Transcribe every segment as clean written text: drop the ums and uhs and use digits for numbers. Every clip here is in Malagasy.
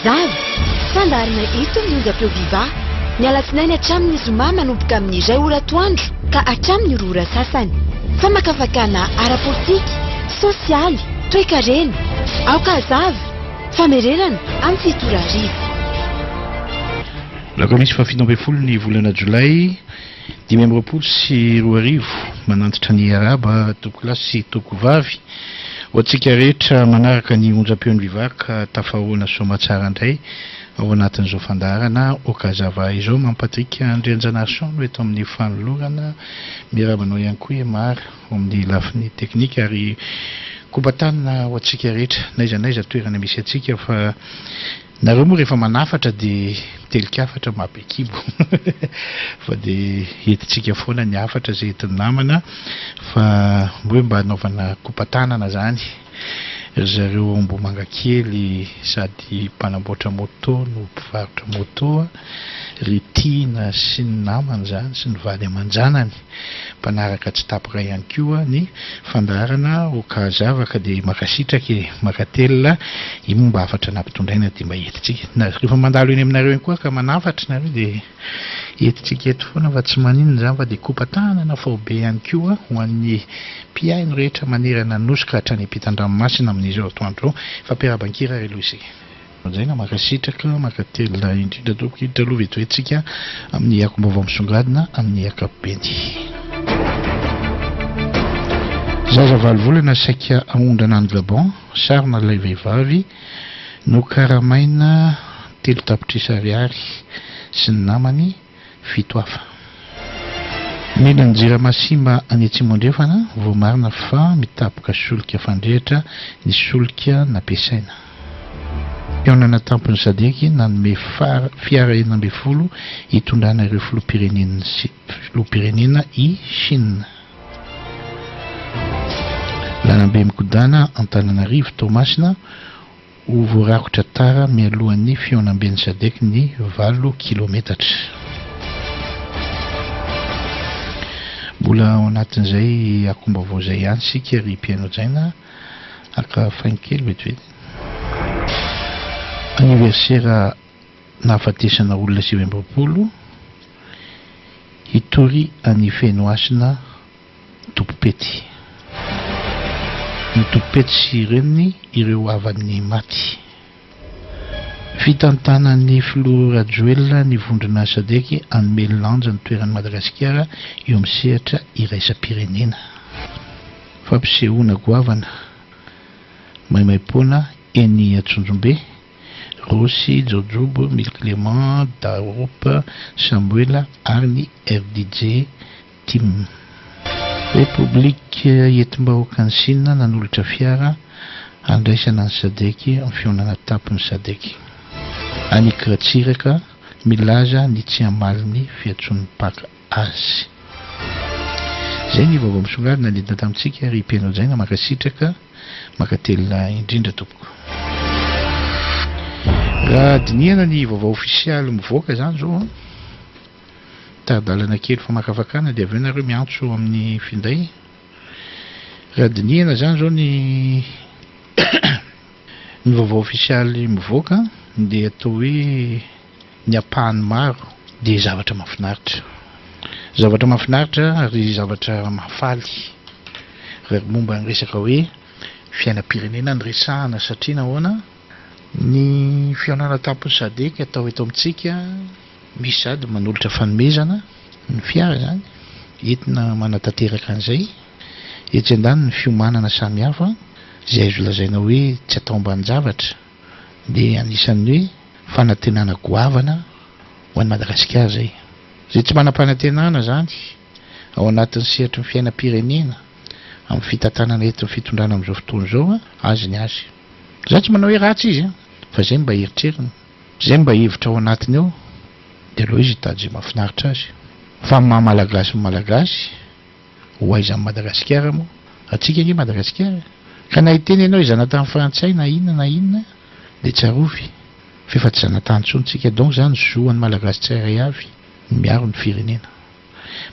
Zavy fandarina eto ny onjam-peo viva ny alatsinainy hatramin'ny zoma manomboka amin'ny iray ora atoandro ka hatramin'ny roa ora sasany famakafakana ara-politika sosialy toe-karena aoka Zavy famererana amin'ny fitora arivo. Laha misy fahafito ambin'ny folo ny volana Jolay 2024 manantitra ny araba tokolasy sy tokovavy ho antsika rehetra manaraka ny onjam-peon'ny vivaka tafahoana somatsara indray ao anatin'izao fandarana okazava izao mampatrika Andrianjanarison no eto amin'ny fanolorana miarabanao ihany koa mara ao amin'ny lafiny teknika ary kobatanina ho antsika rehetra naiza toerana misy antsika fa nareo moa rehefa manafatra dia telikafatra mahabekibo fa dia entintsika foana ny afatra izay entin'ny namana fa hoe mba hanaovana kompatanana zany ry zareo Mbomanga kely sady mpanamboatra moto no mpivarotra moto ry Tina sy ny namany zany sy ny vady aman-janany mpanaraka tsy tapaka ihany koa ny fandarana okazavaka dia makasitraka makatelina iny mba afatra nampitondraina dia mba entintsika rehefa mandalo eny aminareo eny koa ka manafatra nareo dia entintsika eto foana fa tsy maninona zany fa dia kompatanana faobe ihany koa ho an'ny mpiaino rehetra manerana nosika hatrany ampitan-dranomasina amin'izao atoandro fampiaraban-kira ry loisy zay na makasitraka makatelina indrindra toko hiditra aloha vetoentsika amin'ny akom-baovao misongadina amin'ny akapobeny. Zaza valovolana saika aondrana any Gabon sarina ilay vehivavy no karamaina 3 tapitrisa ariary sy ny namany 7 hafa. Mila ny jiramasimba any Atsimondrefana vao marina fa mitapoka solika fandrehatra ny solika nampiasaina. Fiaonana tampony Sadeky nanome fiara 12 hitondrana ireo filoham-pirenena i Chine. Lanambe mikodana Antananarivo Toamasina ho voarakotra tara mialohan'ny fiaonamben'ny Sadeky ny 8 kilometatra. Mbola ao anatin'izay akom-baovao izay ihany sika ry mpiaino jaina aka fain-kely vetivety. Anniversaire nahafatesana olona 20 hitory any Fenoasina Tompopety. Ny Tompopety sy reniny ireo havan'ny maty. Fitantanan'ny filoha Rajoelina ny vondrona Sadeky anome lanja ny toeran'ny Madagasikara eo amin'ny sehatra iraisam-pirenena. Fampisehoana goavana maimaimpoana eny Atsonjombe Rosy, Jojobo, Mille Clément, Daropa, Samuela ary ny RDJ Team. République entim-bahoaka ny Sina nanolotra fiara andraisana ny Sadeky amin'ny fiaonana tapon'ny Sadeky. Anikratsiraka milaza ny tsy hamalin'ny fiantson'ny paka azy. Zay ny vaovao misongadina nidina tamintsika ry mpiaino jaina makasitraka makatelina indrindra tompoko. Raha dinihana ny vaovao ofisialy mivoaka zany zao taradalana kely famakafakana dia aveo nareo miantso amin'ny finday. Raha dinihana zany zao ny ny vaovao ofisialy mivoaka dia atao hoe ny apahany maro dia zavatra mahafinaritra. Zavatra mahafinaritra ary zavatra mahafaly. Raha momba ny resaka hoe fiainam-pirenena ny resahana satria nahoana ny fiaonana tapon'ny Sadeky atao eto amintsika misy sady manolotra fanomezana ny fiara zany entina manatanteraka an'izay etsy andany ny fiomanana samihafa izay azo lazaina hoe tsy atao ambanin-javatra dia anisan'ny hoe fanantenana goavana ho an'i Madagasikara zay. Izay tsy manam-panantenana zany ao anatin'ny sehatry ny fiainam-pirenena amin'ny fitantanana entin'ny fitondrana amin'izao fotoana izao azy ny azy. Za tsy manao hoe ratsy izy fa zay mba eritrerina, zay mba hevitra ao anatiny ao dia aloha izy hitady izay mahafinaritra azy. Fa maha-malagasy ny malagasy ho aizan'ny Madagasikara moa atsika ny Madagasikara ka na hiteny ianao izana-tany frantsay na inona dia tsarovy fefa tsy zana-tany tsontsika. Donc zany zoan'ny malagasy tsirairay avy ny miaro ny firenena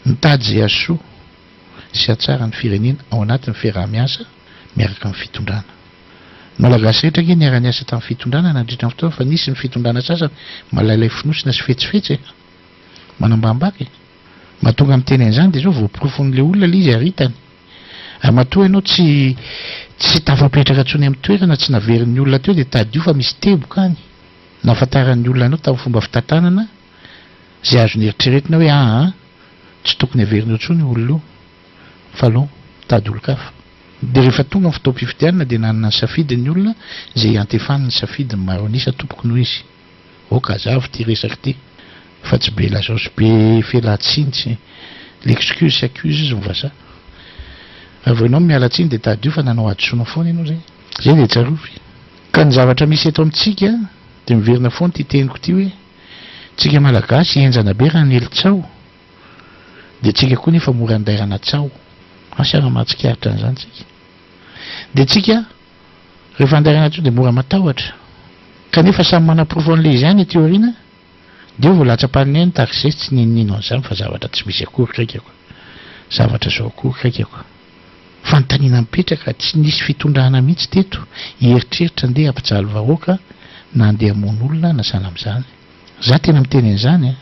mitady izay azo sy atsara ny firenena ao anatin'ny fiaraha-miasa miaraka amin'ny fitondrana. malagasy rehetra ke niara-niasa tamin'ny fitondrana nandritra ny fotoana fa nisy ny fitondrana sasany malailay finosina sy fetsifetsy manambambaka mahatonga amin'ny teny an'izany dia zao voaporofon''le olona le izy aritany ary matoa ianao tsy tafapetraka ntsony amin'ny toerana tsy naverin'ny olona teo dia tadio fa misy teboka any nafantaran'ny olona anao tamin'ny fomba fitantanana zay azony eritreretina hoe tsy tokony averina ntsony olona io fa aloha tady olo-kafa dia rehefa tonga ny fotoam-pifidianana dia nanana ny safidy ny olona zay antefany ny safidy ny maro anisa tompoko noho izy kazavo ty resaka ty fa tsy be lazao sy be felatsiny l'excuse sy accuse izy mivasa avy ianao mialatsiny dia tady io fa nanao adosoana foana ianao zay dia tsarovy ka ny zavatra misy eto amintsika dia miverina foana ty teniko ty hoe tsika malagasy enjana be raha ny elitsao dia tsika koa nefa mora andairana tsao asiara mahatsikaritra an'izany tsika dia tsika rehefa andairana tsao dia mora matahotra kanefa samy manaporofo an'le izy any teoriana dia eo voalatsa-paniny any tahaka izay tsy ninino an'izany fa zavatra tsy misy akory kraikako zavatra zao akory kraikako fanontaniana mipetraka tsy nisy fitondrana mihitsy teto hieritreritra andeha ampijaly vahoaka na andeha hamono na sana amin'izany za tena miteny an'izany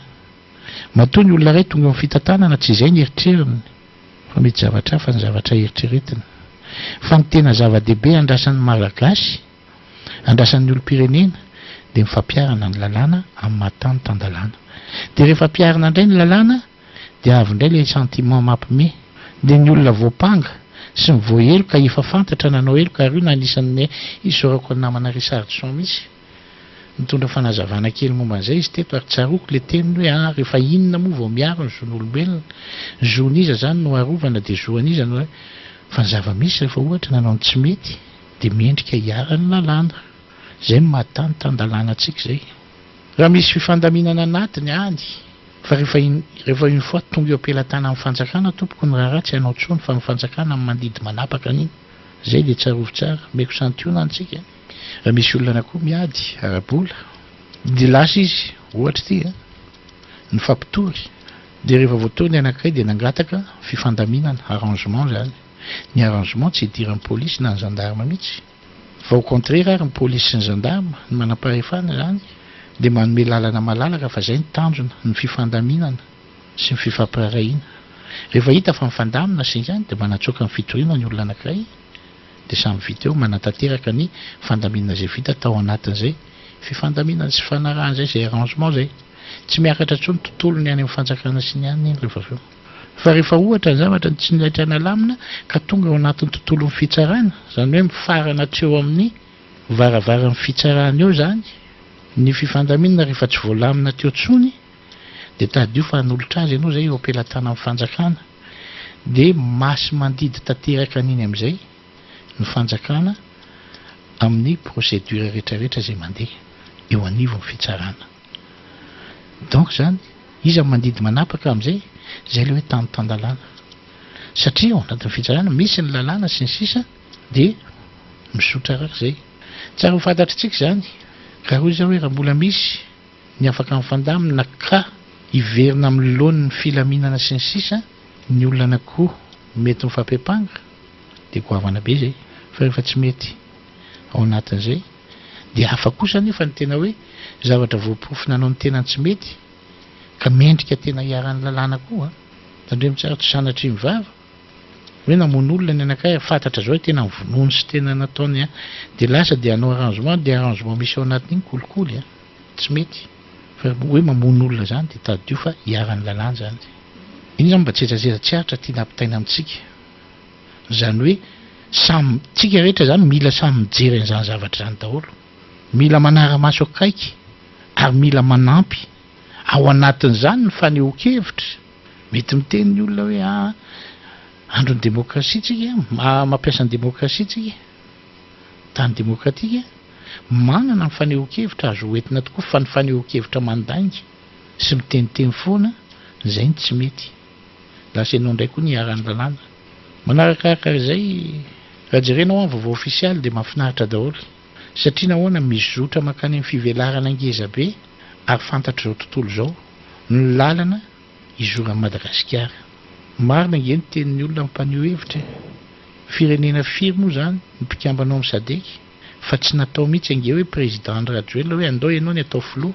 matoa ny olona ray tonga amin'ny fitantanana tsy izay ny eritreriny fa mety zavatra hafa ny zavatra eritreretina fa ny tena zava-dehibe andrasan'ny malagasy andrasan'ny olom-pirenena dia mifampiarana ny lalàna amin'ny mahatany tandalàna dia rehefa mpiarana indray ny lalàna dia avy indray ilay sentiment mampime dia ny olona voapanga sy ny voaelo ka efa fantatra nanao elo ka ry io na anisan'ny isorako ny namana Richardson mihitsy mitondra fanazavana kely momba an'izay izy teto ary tsaroko le teniny hoe rehefa inona moa vao miaro ny zon'olombelona zon'iza zany no arovana dia zoan'iza no fa ny zava-misy rehefa ohatra nanao ny tsy mety dia miendrika hiarany lalàna zay no mahatany tandalàna antsika zay raha misy fifandaminana anatiny any fa rehefa une fois tonga eo ampelatana amin'ny fanjakana tompoko ny raha tsy hanao tsony fa mifanjakana amin'ny mandidy manapaka an'iny zay dia tsarovy tsara meko santiona antsika raha misy olona anakoa miady arabola dia lasa izy ohatra ty ny fampitory dia rehefa voatory ny anankiray dia nangataka fifandaminana arrangement zany ny arrangement tsy hidiran'ny polisy na ny gendarme mihitsy fa au contraire ary ny polisy sy ny gendarme ny manam-parefana zany dia manome lalana malalaka fa zay ny tanjona ny fifandaminana sy ny fifampirarahiana rehefa hita fa mifandamina sy izany dia manatsoaka ny fitoriana ny olona anankiray dia samy vita eo manatanteraka ny fandaminana zay vita tao anatin'izay fifandaminana sy fanarahan'izay zay arrangement zay tsy miakatra tsony tontolo ny any amin'ny fanjakana sy ny any iny rehefa aveo fa rehefa ohatra ny zavatra tsy nilaitra nalamina ka tonga ao anatin'ny tontolon'ny fitsarana zany hoe mifarana hatreo amin'ny varavaran'ny fitsarana eo zany ny fifandaminana rehefa tsy voalamina teo tsony dia tadio fa hanolotra azy ianao zay eo ampelatana amin'ny fanjakana dia masy mandidy tanteraka an'iny amin'izay ny fanjakana amin'ny procédure rehetrarehetra zay mandeha eo anivon'ny fitsarana donc zany izy mandidy manapaka amin'izay zay le hoe tandalàna satria ao anatin'ny fitsarana misy ny lalàna sy ny sisa dia misotra raka zay tsara ho fantatritsika zany ka hoy zao hoe raha mbola misy ny afaka mifandamina ka hiverina amin'ny laon'ny filaminana sy ny sisa ny olona anakoa mety mifampepanga dia goavana be zay fa rehefa tsy mety ao anatin'izay dia hafa kosa nefa ny tena hoe zavatra voaporofo nanao ny tenany tsy mety ka mendrika tena hiaran'ny lalàna koa tandremo tsara tsy sanatry mivava hoe namono olona ny anankiray fantatra zao hoe tena mivonony sy tena nataony dia lasa dia hanao arrangement dia arrangement misy ao anatin'iny kolikoly tsy mety fa hoe mamono olona zany dia tadio fa hiaran'ny lalàna zany iny zany mba tsetsatsera tsy aritra tia nampitaina amintsika zany hoe samy tsika rehetra zany mila samy mijery an'izany zavatra zany daholo mila manara-maso akaiky ary mila manampy ao anatin'izany ny fanehoan-kevitra mety miteny ny olona hoe andro ny demokrasia tsika mampiasa ny demokrasia tsika tany demokratika manana ny fanehoan-kevitra azo hoentina tokoa fa ny fanehoan-kevitra mandainga sy miteniteny foana zay ny tsy mety lasa ianao indray koa ny hiaran'ny lalàna manarakaraka izay raha jerenao amin'ny vaovao ofisialy dia mahafinaritra daholo satria nahoana mizotra mankany amin'ny fivelarana ngeza be ary fantatra zao tontolo zao ny lalana izoran'ny Madagasikara marina ngeny tenin'ny olona mimpaneho hevitra firenena firy moa zany ny mpikambanao amin'ny SADC fa tsy natao mihitsy ange hoe président Rajoelina hoe andao ianao ny atao filoha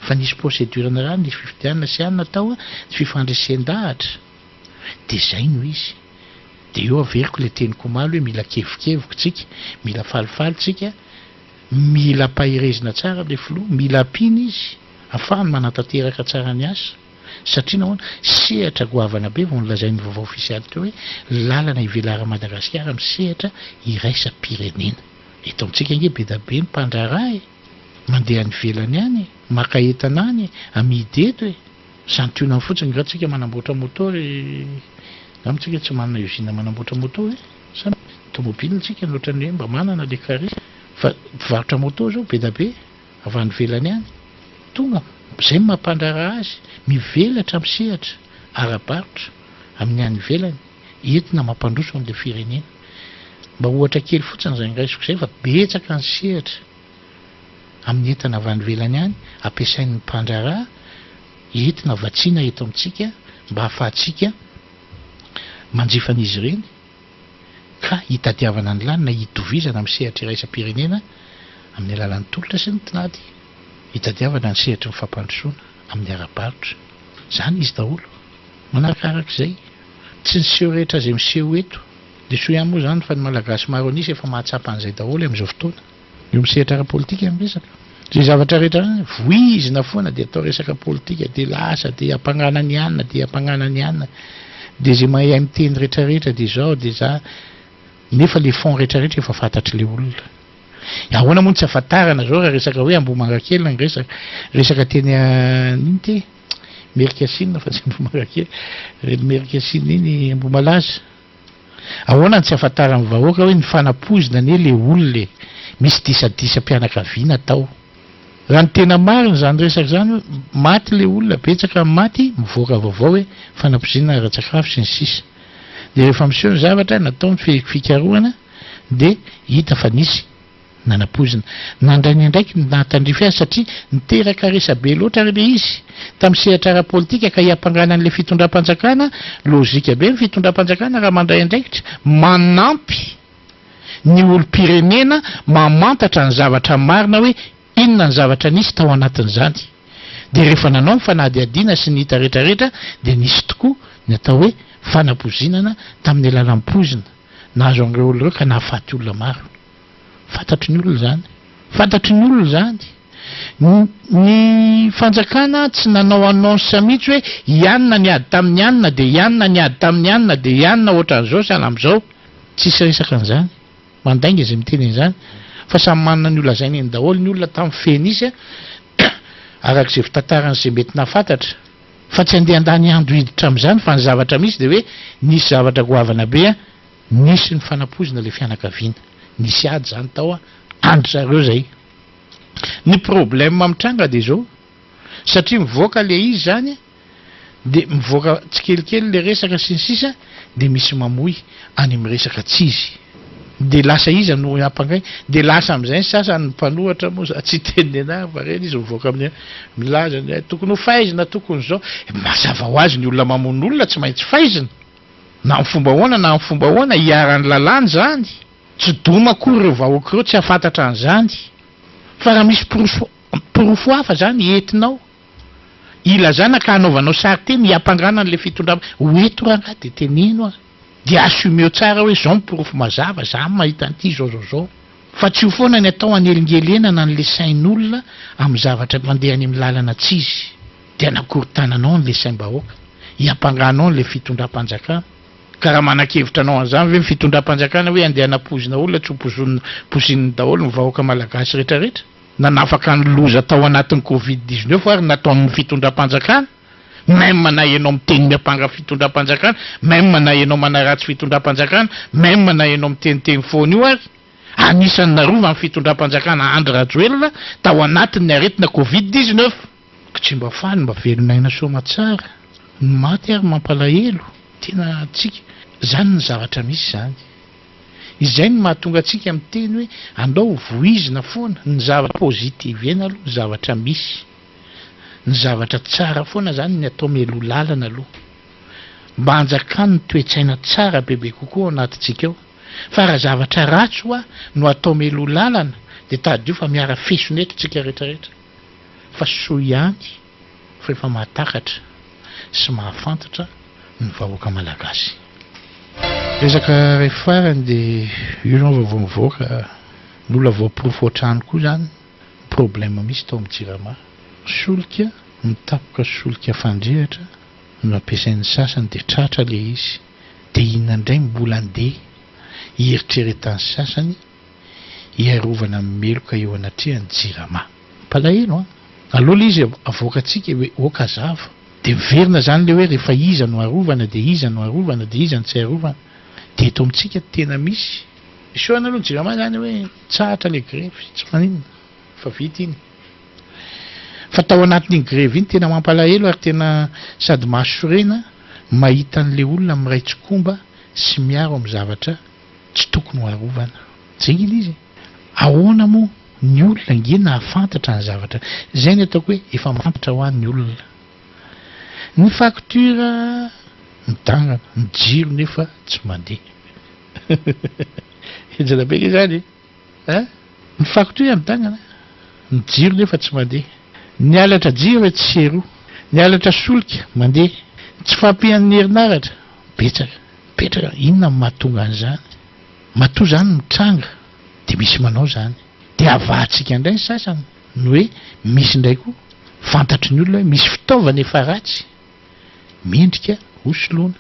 fa nisy procédure rano nisy fifidianana sy any natao fifandresen-dahatra dia zay no izy dia eo averiko le teny komaly hoe mila kevikeviko tsika mila falifaly tsika mila pahirezina tsara le filoha mila ampina izy ahafahany manatanteraka tsara ny asa satria nahoana sehatra goavana be vao nolazain'ny vaovao ofisialy teo hoe lalana ivelara Madagasikara misehatra iraisam-pirenena eto amintsika nge be da be ny mpandraraha mandeha any velany any maka entana any amidy eto santionany fotsiny raha tsika manamboatra motory amintsika tsy manana usine manamboatra motory sa tomobile tsika notrany hoe mba manana le carré fa mpivarotra moto zao be da be avy any velany any tonga zay mampandraraha azy mivelatra misehatra ara-barotra amin'ny any velany entina mampandroso an'le firenena mba ohatra kely fotsiny zay ngraisiko zay fa betsaka ny sehatra amin'ny entana avy any velany any ampiasain'ny mpandraraha entina vatsiana eto amintsika mba hahafahantsika manjifan'izy ireny ka hitadiavana ny lanina hitovizana amin'ny sehatra iraisam-pirenena amin'ny alalan'ny tolotra sy ny tinady hitadiavana ny sehatra ny fampandrosoana amin'ny ara-barotra zany izy daholo manarakarak'izay tsy niseho rehetra zay miseho eto dia so ihany moa zany fa ny malagasy maro anisy efa mahatsapa an'izay daholo amin'izao fotoana eo misehatra ara-politika amin'ny resaka zay zavatra rehetra voizina foana dia atao resaka politika dia lasa dia ampagnana ny anina dia ampagnana ny anina dia zay mahay miteny rehetrarehetra dia zao dia za nefa le fond rehetrarehetra efa fantatry le olona ahoana moa tsy afantarana zao raha resaka hoe Ambohimanrakely ny resaka teny niny te Merikasina fa tsy Ambohimanrakely Merikasina iny Ambomalaza ahoana tsy afantarana vahoaka hoe ny fanapozina ane le olona misy disadisa-pianakaviana tao raha ny tena marina zany resaka zany hoe maty le olona betsaka maty mivoaka vaovao hoe fanapozina ara-tsakafo sy ny sisa dia rehefa miseho ny zavatra natao ny fikarohana dia hita fa nisy nanapozina nandrainy ndraiky natandrify azy satria niteraka resabe loatra le izy tamin'ny sehatra ara-politika ka hiampangana an'le fitondram-panjakana lozika be ny fitondram-panjakana raha mandray andraikitra manampy ny olo-pirenena mamantatra ny zavatra marina hoe inona ny zavatra nisy tao anatin'izany dia rehefa nanao ny fanadihadiana sy ny hita rehetrarehetra dia nisy tokoa ny atao hoe fanapozinana tamin'ny alalam-pozina nahazo an'ireo olona ireo ka nahafaty olona maro fantatry ny olona zany fantatry ny olona zany ny fanjakana tsy nanao annonce mihitsy hoe ianona ny ady tamin'ny anina dia ianona ny ady tamin'ny anina dia ianona ohatran'izao sana amin'izao tsisy resaka an'izany mandainga izay miteny an'izany fa samy manana ny olona zay ny daholo ny olona tamin'ny fenisy arak'izay fitantarana izay mety nahafantatra fa tsy andeha andany andro hiditra amin'izany fa ny zavatra misy dia hoe nisy zavatra goavana be nisy ny fanapozina le fianakaviana nisy ady zany tao andro zareo zay ny problème mitranga dia zao satria mivoaka le izy zany dia mivoaka tsikelikely le resaka sy ny sisa dia misy mamoy any amin'ny resaka tsy izy dia lasa izy no ampangay dia lasa amin'izay ny sasany mpanohatra moa tsy teniny anahy fa reny izy mivoaka amin'ny milaza tokony ho faizina tokony zao mazava ho azy ny olona mamono olona tsy maintsy faizina na amin'ny fomba hoana na amin'ny fomba hoana hiarany lalàny zany tsy doma kory ireo vahoaka ireo tsy hafantatra an'izany fa raha misy porofo hafa zany entinao ilazana ka hanaovanao sary teny hiampangana an'le fitondram hoeto raha dia teneno dia assumeo tsara hoe zao miporofo mazava za mahita an'ity zao fa tsy ho foana ny atao anelingelenana n'le sain'olona amin'ny zavatra mandeha any amin'ny lalana tsy izy dia anakorytananao n'le saim-bahoaka hiampanganao n'le fitondram-panjakana ka raha manakevitra anao an'izany hoe fitondram-panjakana hoe andeha hanapozina olona tsy hopozin'ny daholo ny vahoaka malagasy rehetrarehetra nanafaka ny loza tao anatin'ny Covid-19 ary natao amin'ny fitondram-panjakana même na ianao miteny miapanga fitondram-panjakana même na ianao manaratsy fitondram-panjakana même na ianao miteniteny foana io ary anisan'ny narova amin'ny fitondram-panjakana Andry Rajoelina tao anatin'ny aretina Covid-19 ka tsy mba faly mba velonaina soma tsara ny maty ary mampalahelo tena tsika zany ny zavatra misy zany izay ny mahatonga atsika miteny hoe andao voizina foana ny zavatra pozitivy eny aloha ny zavatra misy ny zavatra tsara foana zany ny atao melo lalana aloha mba hanjakany ny toetsaina tsara bebe kokoa ao anatintsika ao fa raha zavatra ratso no atao melo lalana dia tady io fa miara fesonety tsika rehetrarehetra fa soa ihany fa efa mahatakatra sy mahafantatra ny vahoaka malagasy. Resaka ray farany dia io nao vaovao mivoaka n'olona voaporofo ohatrany koa zany problème misy tao amin'ny Jirama. Solika mitapoka solika fandrehatra no ampiasain'ny sasany dia tratra le izy dia inona indray mbola andeha hieritreretan'ny sasany hiarovana amin'ny meloka eo anatrehan'ny Jirama. Palahelo aloha le izy avoakantsika hoe oka zava dia miverina zany le hoe rehefa iza no arovana dia iza no arovana dia iza no tsy arovana dia eto amintsika tena misy isoana aloha ny Jirama zany hoe tsahatra le grevy tsy maninona fa vita iny fa tao anatin'iny grevy iny tena mampalahelo ary tena sady mahasorena mahita an'le olona miray tsikomba sy miaro amin'ny zavatra tsy tokony ho arovana. Zay iny izy ahoana moa ny olona ngena hafantatra ny zavatra zay ny ataoko hoe efa mafantatra ho an'ny olona ny facture midangana ny jiro nefa tsy mandeha ejana be zany ny facture midangana ny jiro nefa tsy mandeha ny alatra jiro hoe tsy seroa ny alatra solika mandeha tsy fampihan'ny herinaratra petraka inona mahatonga an'izany matoa zany mitranga dia misy manao zany dia avahantsika indray ny sasany ny hoe misy indray koa fantatry ny olona hoe misy fitaovana efa ratsy mendrika hosoloana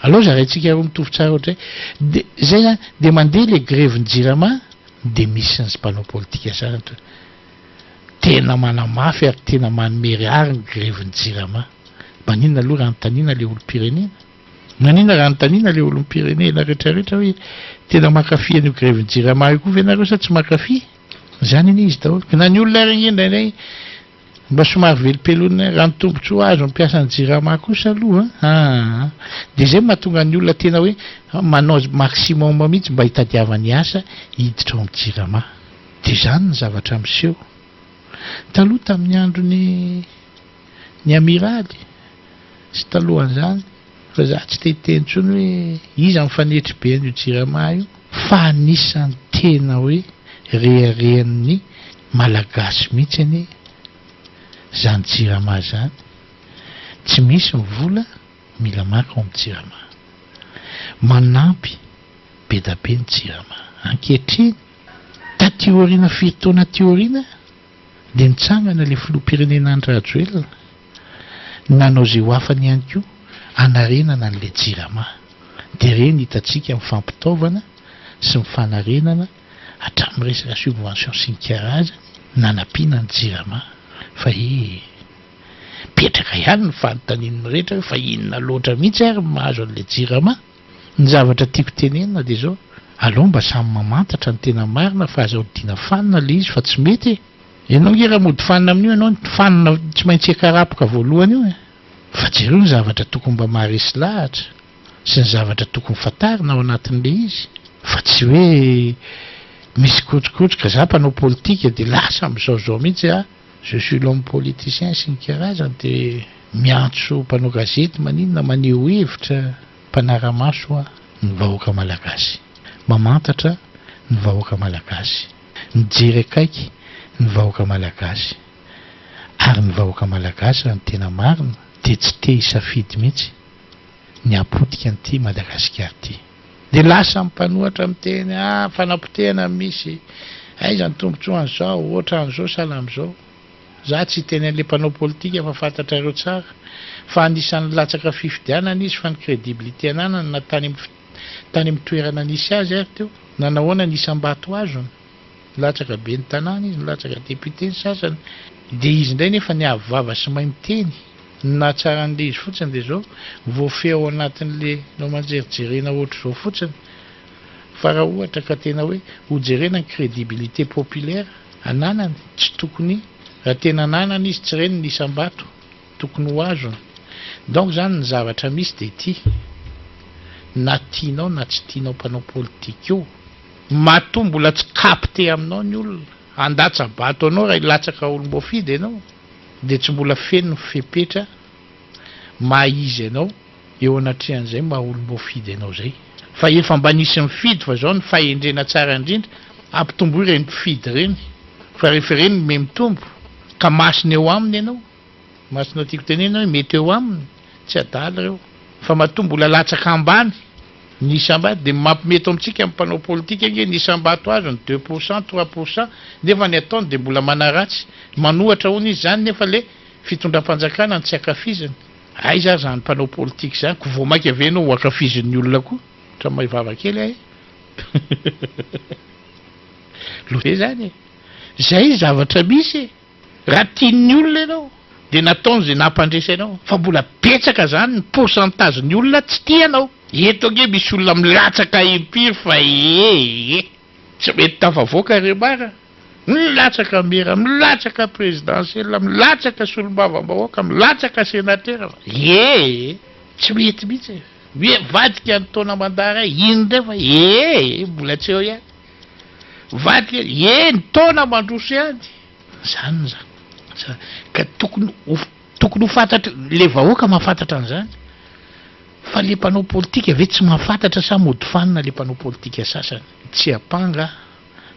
aloha zaraintsika roa mitovy tsara ohatray dia zay zany dia mandeha le grevy ny Jirama dia misy ny mpanao politika zany tena manamafy ary tena manome ary ny grevy ny Jirama. Maninona aloha raha nontaniana le olom-pirenena maninona raha nontaniana le olom-pirenena rehetrarehetra hoe tena makafy an'io grevy ny Jirama io koa ve nareo sa tsy makafy zany iny izy daholo na ny olona regny indray mba somary velopelonina raha ny tombontso azo mampiasa ny Jirama kosa aloha dia zay mahatonga ny olona tena hoe manao maximum mihitsy mba hitadiavany asa hiditra ao amin'ny Jirama. Dia zany ny zavatra miseho taloha tamin'ny andro ny amiraly sy talohan'izany fa za tsy teteny tsony hoe iza mifanetry be an'io Jirama io fa anisan'ny tena hoe reharehan'ny malagasy mihitsy any zany Jirama zany tsy misy mivola mila maka ao amin'ny Jirama manampy be da be ny Jirama ankehitriny taty aoriana firy taona dia nitsangana le filoham-pirenena Andry Rajoelina nanao zay ho afany ihany koa hanarenana an'le Jirama dia reny hitantsika mifampitaovana sy mifanarenana hatramin'ny resaka subvention sy ny karazany nanampiana ny Jirama fa petraka ihany ny fanontanian'ny rehetra fa inona loatra mihitsy ary mahazo an'le Jirama. Ny zavatra tiako tenenina dia zao aloha mba samy mamantatra ny tena marina fa aza hodiana fanina le izy fa tsy mety ianao nge raha mody fanina amin'io ianao fanina tsy maintsy akarapoka voalohany io fa jereo ny zavatra tokony mba maharesy lahatra sy ny zavatra tokony fantarina ao anatin'le izy fa tsy hoe misy kotrokotroka za mpanao politika dia lasa amin'izao mihitsy je suis l'homme politicien sy ny karazany dia miantso mpanao gazety maninona maneho hevitra mpanara-maso ny vahoaka malagasy mamantatra ny vahoaka malagasy mijery akaiky ny vahoaka malagasy ary ny vahoaka malagasy raha ny tena marina dia tsy te hisafidy mihitsy ny apotika an'ity Madagasikara ity dia lasa mimpanohatra miteny fanapotehana misy aiza ny tombontsoa an'izao ohatra an'izao sala amin'izao za tsy teny an'le mpanao politika fa fantatra ireo tsara fa anisan'ny latsaka fifidianana izy fa ny crédibilité anana na tany amin'ny toerana nisy azy ary teo na nahoana nisam-bato azony latsaka be ny tanàna izy latsaka député ny sasany dia izy indray nefa ny avava sy mahay miteny na tsara an'le izy fotsiny dia zao voafeo ao anatin'le no manjerijerena ohatra zao fotsiny fa raha ohatra ka tena hoe hojerena ny crédibilité populaire ananany tsy tokony raha tena ananany izy tsy reny nisam-bato tokony ho azony donc zany ny zavatra misy dia ity na tianao na tsy tianao mpanao politika io matoa mbola tsy capte aminao ny olona andatsa-bato anao raha ilatsaka olom-boafidy ianao dia tsy mbola feno fepetra mahizy ianao eo anatrehan'izay maha olom-boafidy ianao zay fa efa mba nisy mifidy fa zao ny fahendrena tsara indrindra ampitombo ireny mpifidy ireny fa rehefa ireny me mitombo ka masina eo aminy ianao masina tiako tenena hoe mety eo aminy tsy adala ireo fa matombo mbola latsaka ambany ny isam-bato dia mampimety amintsika amin'ny mpanao politika nge ny isam-bato azo ny 2% 3% nefa ny ataony dia mbola manaratsy manohatra hono izy zany nefa le fitondram-panjakana ny tsy akafiziny aiza zany mpanao politika zany ko vao mainka avenao ho akafizin'ny olona koa tra maivava kely ay lobe zany zay zavatra misy raha tian'ny olona ianao dia nataony zay nampandresa ianao fa mbola petsaka zany ny pourcentage ny olona tsy tianao eto nge misy olona milatsaka impiry fa tsy mety tafavoaka remara milatsaka mera milatsaka présidentielle milatsaka solombavam-bahoaka milatsaka sénateur tsy mety mihitsy hoe vadika ny taona mandara iny ndray fa mbola tsy eo ihany vadika ny taona mandroso ihany zany zany ka tokony ho fantatra le vahoaka mahafantatra an'izany fa le mpanao politika ve tsy mahafantatra sa mody fanina le mpanao politika sasany tsy apanga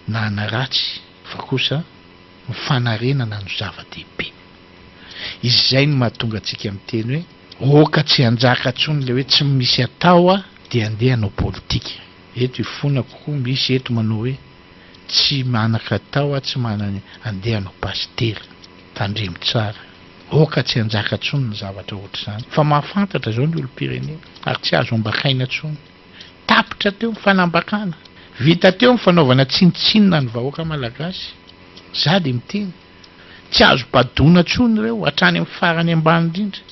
na anaratsy fa kosa mifanarenana no zava-dehibe izy zay no mahatonga antsika miteny hoe oka tsy anjaka ntsony le hoe tsy misy atao dia andeha hanao politika eto ifona kokoa misy eto manao hoe tsy manaka atao tsy manana andeha hanao pastery tandremo tsara oka tsy anjaka ntsony ny zavatra ohatr'izany fa mahafantatra zao ny olom-pirenena ary tsy azo ambakaina ntsony tapitra teo mifanambakana vita teo mifanaovana tsinitsinina ny vahoaka malagasy za dia miteny tsy azo badona ntsony ireo hatrany amin'ny farany ambany indrindra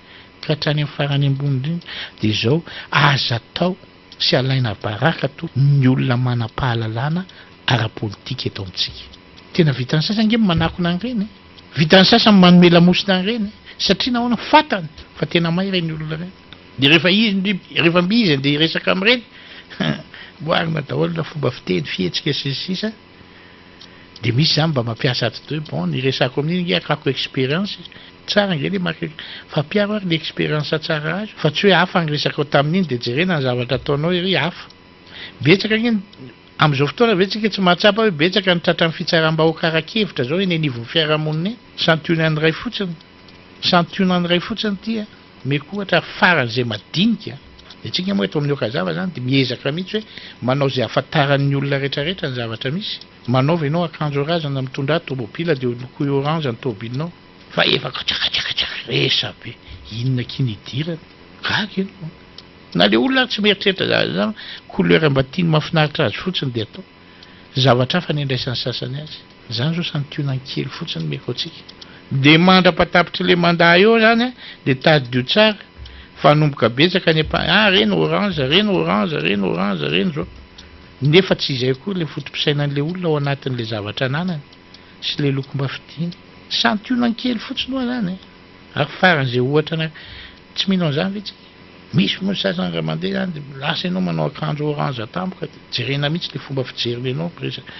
ka hatrany amin'ny farany ambony indrindra dia zao aza atao sy alaina baraka to ny olona manam-pahalalana ara-politika eto amintsika tena vitan'ny sasany nge manakona an'ireny vitan'ny sasany manome lamosina an'ireny satria nahoana fantany fa tena may ireny olona ireny dia rehefa mbizy andeha hiresaka amin'ireny boarina daholo na fomba fiteny fihetsika sisa dia misy zany mba mampiasa aty hoe bon ny resako amin'iny nge akako expérience tsara nge le marka fa mpiaro ary ny expérience tsara azo fa tsy hoe hafa ny resaka tamin'iny dia jerena ny zavatra ataonao iry hafa betsaka nge amin'izao fotoana betsaka tsy mahatsapa hoe betsaka ny tratra ny fitsaram-bahoaka arakevitra zao eny anivon'ny fiarahamonina santionan'ny ray fotsiny tia meko ohatra faran'izay madinika dia tsika moa eto amin'ny okazava zany dia miezaka mihitsy hoe manao zay afantaran'ny olona rehetrarehetra ny zavatra misy manaova ianao akanjo razana mitondra tomobila dia loko orange ny tomobilinao fa efaka tsakatsakatsaka resa be inona kinidirana gaga ianao na le olona tsy mieritreritra zany couleur mba tiany mahafinaritra azy fotsiny dia atao zavatra hafa ny andraisan'ny sasany azy zany zao santionany kely fotsiny meko atsika dia mandra-patapitra le mandah eo zany dia tadio tsara fanomboka betsaka ny reny orange reny zao nefa tsy izay koa le fotom-pisainan'le olona ao anatin'le zavatra ananany sy le loko-mba fidiny santionany kely fotsiny hoa zany ary faran'izay ohatra tsy mino an'izany vetsika misy moa sasany raha mandeha zany dia lasa ianao manao akanjo orange tampoka jerena mihitsy le fomba fijeriny ianao presaka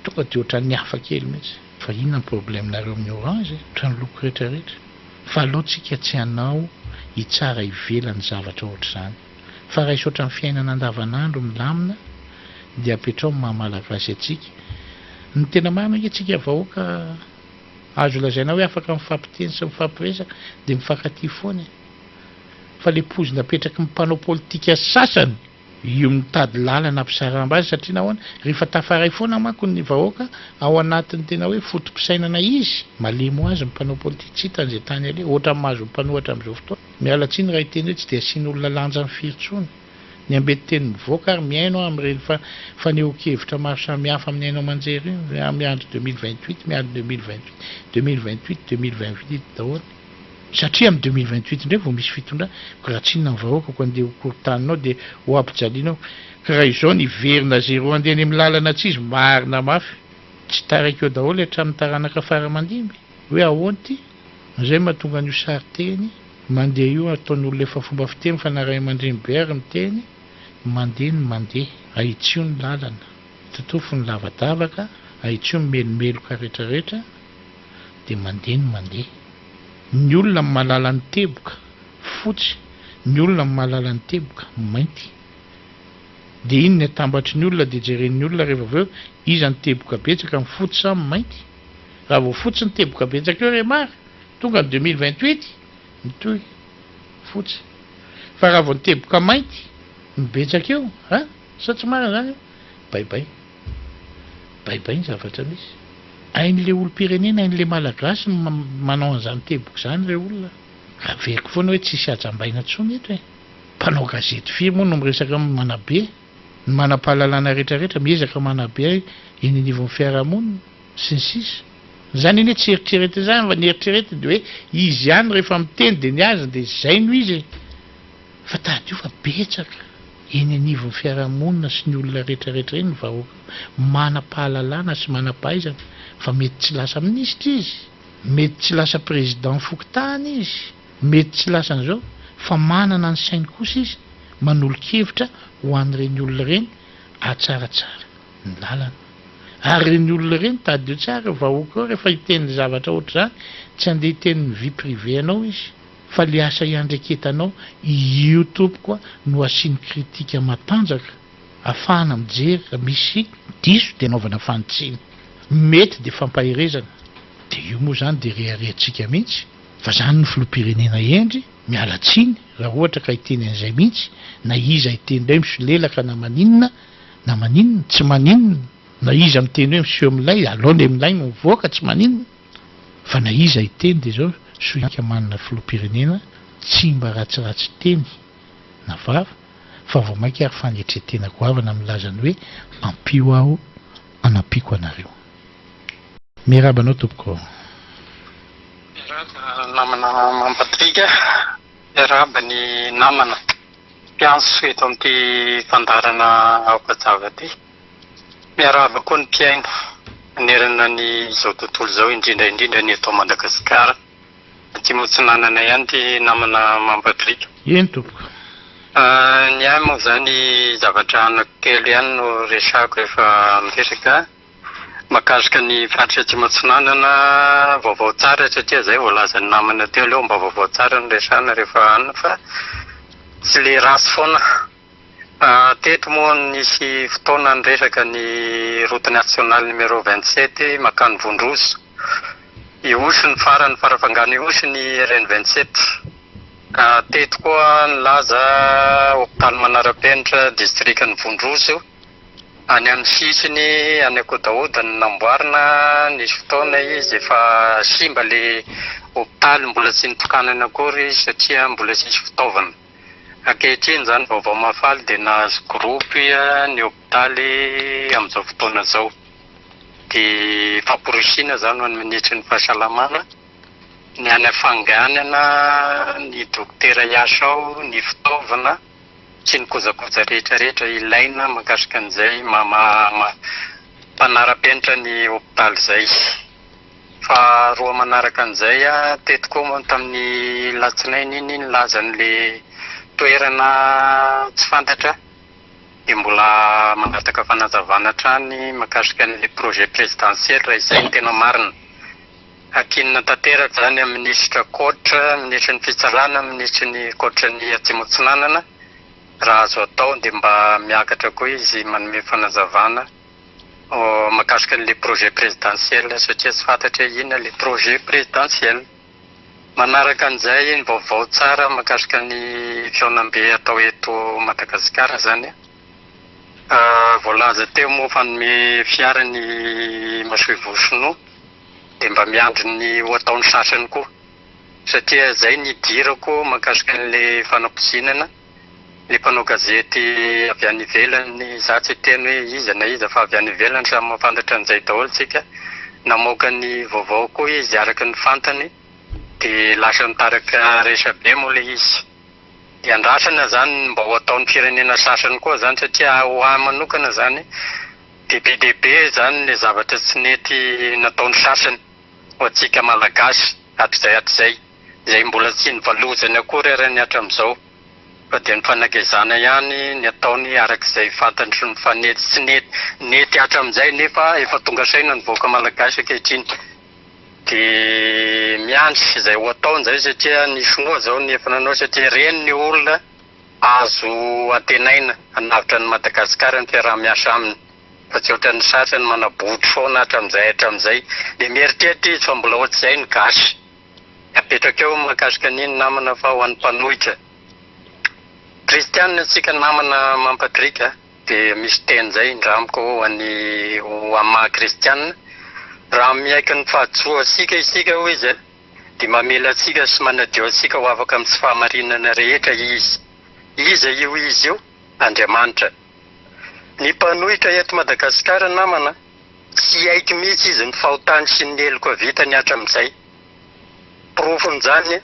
tonga dia ohatran'ny hafa kely mihitsy fa inona ny problemenareo amin'ny orange ohatran'ny loko rehetrarehetra fa alohantsika tsy hanao hitsara ivelany zavatra ohatr'izany fa raha isy ohatran'ny fiainana andavanandro milamina dia apetrao mahamalagasy atsika ny tena marina nge tsika vahoaka azo lazaina hoe afaka mifampiteny sy mifampiresaka dia mifankatia foana fa le pozina apetraky mpanao politika sasany io mitady lalana mpisaramby azy satria nahoana rehefa tafaray foana manko ny vahoaka ao anatin'ny tena hoe fotom-pisainana izy malemo azy mpanao politika tsy hitan'izay tany ale ohatra mahazo mpanohatra amin'izao fotoana miala tsiny raha hiteny hoe tsy dia asian'olona lanja ny firy-tsony ny ambetiten'ny mivoaka ary miaino amin'ireny fanehoan-kevitra maro samihafa amin'ny ainao manjery amin'ny andro 2028 miandro 2028 daholo satria amin'ny 2028 indray vao misy fitondra ko raha tsinona ny vahoaka ko andeha ho korontaninao dia ho ampijalianao ka raha izao ny verina zero andeha any amin'ny lalana tsy izy marina mafy tsy taraiky eo daholo hatramin'ny taranaka faramandimby hoe ahoana ty izay mahatonga an'io sary teny mandeha io ataon'olona efa fomba fiteny fa naray mandriny beary miteny mandeha ahitsio ny lalana totofo ny lavadavaka ahitsio ny melomeloka rehetrarehetra dia mandeha ny olona malala ny teboka fotsy ny olona malala ny teboka mainty dia iny ny atambatry ny olona dia jeren'ny olona rehefa avy eo izy ny teboka betsaka mifotsy samy mainty raha vao fotsy ny teboka betsaka eo remara tonga ny 2028 mitohy fotsy fa raha vao ny teboka mainty mibetsaka eo sa tsy marina zany baibay baibay ny zavatra misy ain'le olo-pirenena ain'le malagasy manao an'izany teboka zany re olona raha veriko foana hoe tsisy ajambaina tsony eto mpanao gazety firy moa no miresaka manabe ny manam-pahalalana rehetrarehetra miezaka manabe eny anivon'ny fiarahamonina sy ny sisa zany eny hoe tsy eritrerety zany fa ny eritrerety dia hoe izy ihany rehefa miteny dia ny azy dia zay no izy fa tady io fa betsaka eny anivon'ny fiarahamonina sy ny olona rehetrarehetra eny vahoaka manam-pahalalana sy manam-pahaizana fa mety tsy lasa minisitra izy mety tsy lasa président fokotany izy mety tsy lasa an'izao fa manana ny sainy kosa izy manolo-kevitra ho an'ireny olona ireny atsaratsara ny lalana ary reny olona ireny tady eo tsara vahoaka ao rehefa hiten'ny zavatra ohatr' zany tsy handeha hiten'ny vie privé anao izy fa le asa iandreketanao io tompoka no asiany kritika matanjaka ahafahana mijery misy diso dia anaovana fanitsiny mety dia fampahirezana dia io moa zany dia reharehantsika mihitsy fa zany ny filoham-pirenena endry miala tsiny raha ohatra ka hiteny an'izay mihitsy na iza hiteny hoe misolelaka na maninona tsy maninona na iza miteny hoe miseho milay alony milay no mivoaka tsy maninona fa na iza hiteny dia zao soika manana filoham-pirenena tsy mba ratsiratsy teny na vava fa vao mainka ary fanetretena goavana milazany hoe ampio aho anampiko anareo mirabanao tompoko namana mampatrika miaraba ny namana mpianso eto amin'ity fandarana aokajava ty miaraba koa ny mpiaino anerana ny zao tontolo zao indrindraindrindra ny eto Madagasikara tsy motsinanana ihany ty namana mampatrika eny tompoko ny ahy moa zany zavatra anankely ihany no resako rehefa miresaka makasika ny faritra tsy matsinanana vaovao tsara satria zay voalazany namana teo leo mba vaovao tsara no resana rehefa anina fa tsy le rasy foana teto moa nisy fotoana ny resaka ny route nationale numéro 27 makany Vondroso iosy ny farany farafangano iosy ny RN 27 teto koa nilaza hôpitaly manara-penitra distrikany Vondroso any amin'ny sisiny any akodaoda ny namboarina nisy fotoana izy efa simba le hôpitaly mbola tsy nitokanana akory satria mbola tsisy fitaovana ankehitriny zany vaovao mafaly dia nahazo gropy ny hôpitaly amin'izao fotoana zao dia famporisiana zany ho any ministry ny fahasalamana ny any afanganana ny dokotera hiasa ao ny fitaovana sy ny kojakoja rehetrarehetra ilaina makasika an'izay mpanara-penitra ny hôpitaly zay fa roa manaraka an'izay teto koa moa tamin'ny latsinainy iny nilazan'le toerana tsy fantatra dia mbola mangataka fanazavana trany makasika an'le projet présidentiel raha izay ny tena marina akinina tanteraka zany amin'ny ministra kotra ministra ny fitsarana ministra ny kotra ny Atsimo-Atsinanana raha azo atao dia mba miakatra koa izy manome fanazavana makasika an'le projet présidentiel satria tsy fantatra inona le projet présidentiel manaraka an'izay ny vaovao tsara makasika ny fiaonam-be atao eto Madagasikara zany voalaza teo moa fanome fiara ny Masoivosino dia mba miandry ny ho ataon'ny sasany koa satria zay ny dirako makasika an'le fanamposinana le mpanao gazety avy any ivelany za tsy teny hoe iza na iza fa avy any ivelany samy mafantatra an'izay daholo tsika namoaka ny vaovao koa izy araka ny fantany dia lasa nitaraka resabe moa le izy dia andrasana zany mba ho ataon'ny firenena sasany koa zany satria ho ahy manokana zany dia be dehibe zany le zavatra tsy nety nataon'ny sasany ho atsika malagasy hatrizay zay mbola tsy nivalozany akory raha ny hatramin'izao fa dia ny fanakezana ihany ny ataony arak'izay fantany sy ny fanety tsy nety hatramin'izay nefa efa tonga saina ny voaka malagasy ankehitriny dia miandry izay ho ataon'izay satria ny sinoa zao ny efa nanao satria reny ny olona azo antenaina anavitra ny Madagasikara ny fiaraha-miasa aminy fa tsy ohatran'ny satrany manabotry foana hatramin'izay dia mieritreritra izy fa mbola ohatr'izay ny gasy apetraka eo mahakasika an'iny namana fa ho an'ny mpanohitra kristianina tsika namana mampatrika dia misy teny izay indramiko ho amin'ny maha kristianina raha miaiky ny fahajoa asika isika ho izy dia mamela atsika sy manadio atsika ho afaka amin'ny tsy fahamarinana rehetra izy io izy io Andriamanitra. Ny mpanohitra eto Madagasikara namana tsy aiky mihitsy izy ny fahotany sy ny heloka vitany hatramin'izay profon'izany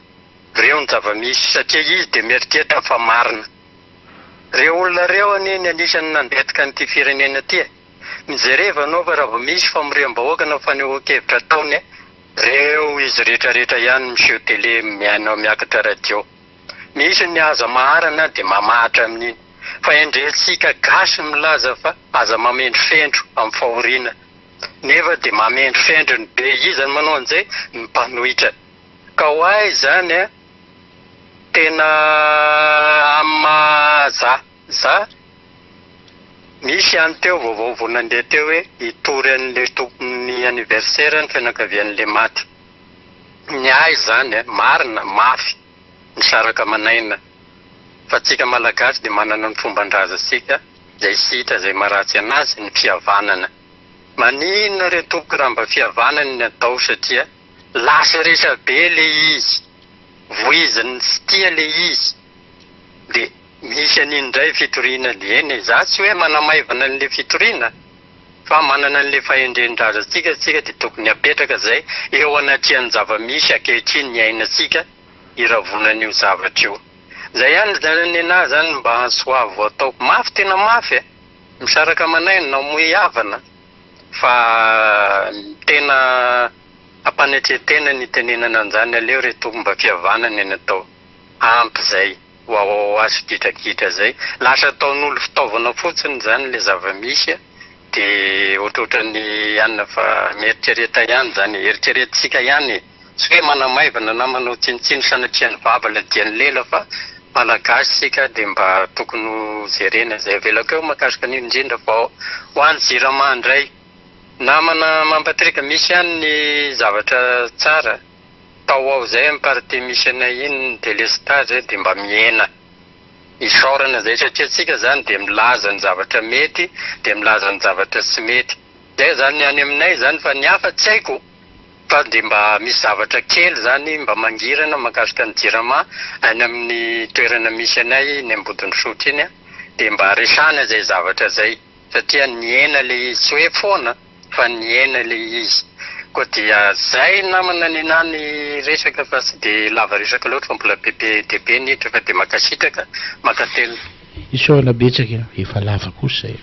reo ny zava-misy satria izy dia mieritreritra fa marina reo olona reo aniny anisany nandetika n'ity firenena ity mijereva anao fa raha vao misy famoriam-bahoaka na fanehoan-kevitra ataony reo izy rehetrarehetra ihany miseho tele miaina miakatra radio misy ny aza maharana dia mamahatra amin'iny fa endrentsika gasy milaza fa aza mamendry fendro amin'ny fahoriana nefa dia mamendry fendro ny be izany manao an'izay ny mpanohitra ka ho ahy izany tena za misy ihany teo vaovao nandeha teo hoe hitory an'le tompony anniversaire ny fianakavian'le maty ny ahy izany marina mafy misaraka manaina fa tsika malagasy dia manana ny fomban-draza sika izay sy hita izay maharatsy anazy ny fihavanana maninona re tompoka raha mba fihavanana ny atao satria lasa resa be le izy voiziny tsy tia le izy dia misy an'indray fitoriana le eny za tsy hoe manamaivana n'le fitoriana fa manana n'le fahendren-draza tsika dia tokony apetraka izay eo anatrihan'ny zava-misy ankehitriny ny ainasika iravonan'io zavatra io izay ihany zany nenahy zany mba hasoavo ataoko mafy tena mafy misaraka manaina na moihavana fa tena ampanetretena ny tenenana an'izany aleo re toko mba fihavanana ny atao ampy izay ho azo kitrakitra izay lasa ataon'olo fitaovana fotsiny zany le zava-misy dia ohatrohatran'ny ihany fa mieritreretra ihany zany eritreretintsika ihany tsy hoe manamaivana na manao tsinitsiny sanatrian'ny vava la dian'ny lela fa malagasy sika dia mba tokony jerena izay avelako eo mahakasika an'io indrindra fa ho an'ny jirama indray namana mampatrika misy ihany ny zavatra tsara tao ao izay amin'ny parti misy anay iny ny délestage dia mba miena isaorana izay satria tsika zany dia milaza ny zavatra mety dia milaza ny zavatra tsy mety izay zany any aminay zany fa ny hafa tsy haiko fa dia mba misy zavatra kely zany mba mangirana mahakasika ny jirama any amin'ny toerana misy anay ny ambodiny sotra iny dia mba resana izay zavatra izay satria niena le izy tsy hoe foana fa niena le izy koa dia zay namana nenany resaka fa tsy dia lava resaka loatra fa mbola bebe debe nitra fa dia makasitraka makatelo isaorana betsaka efa lava kosa zay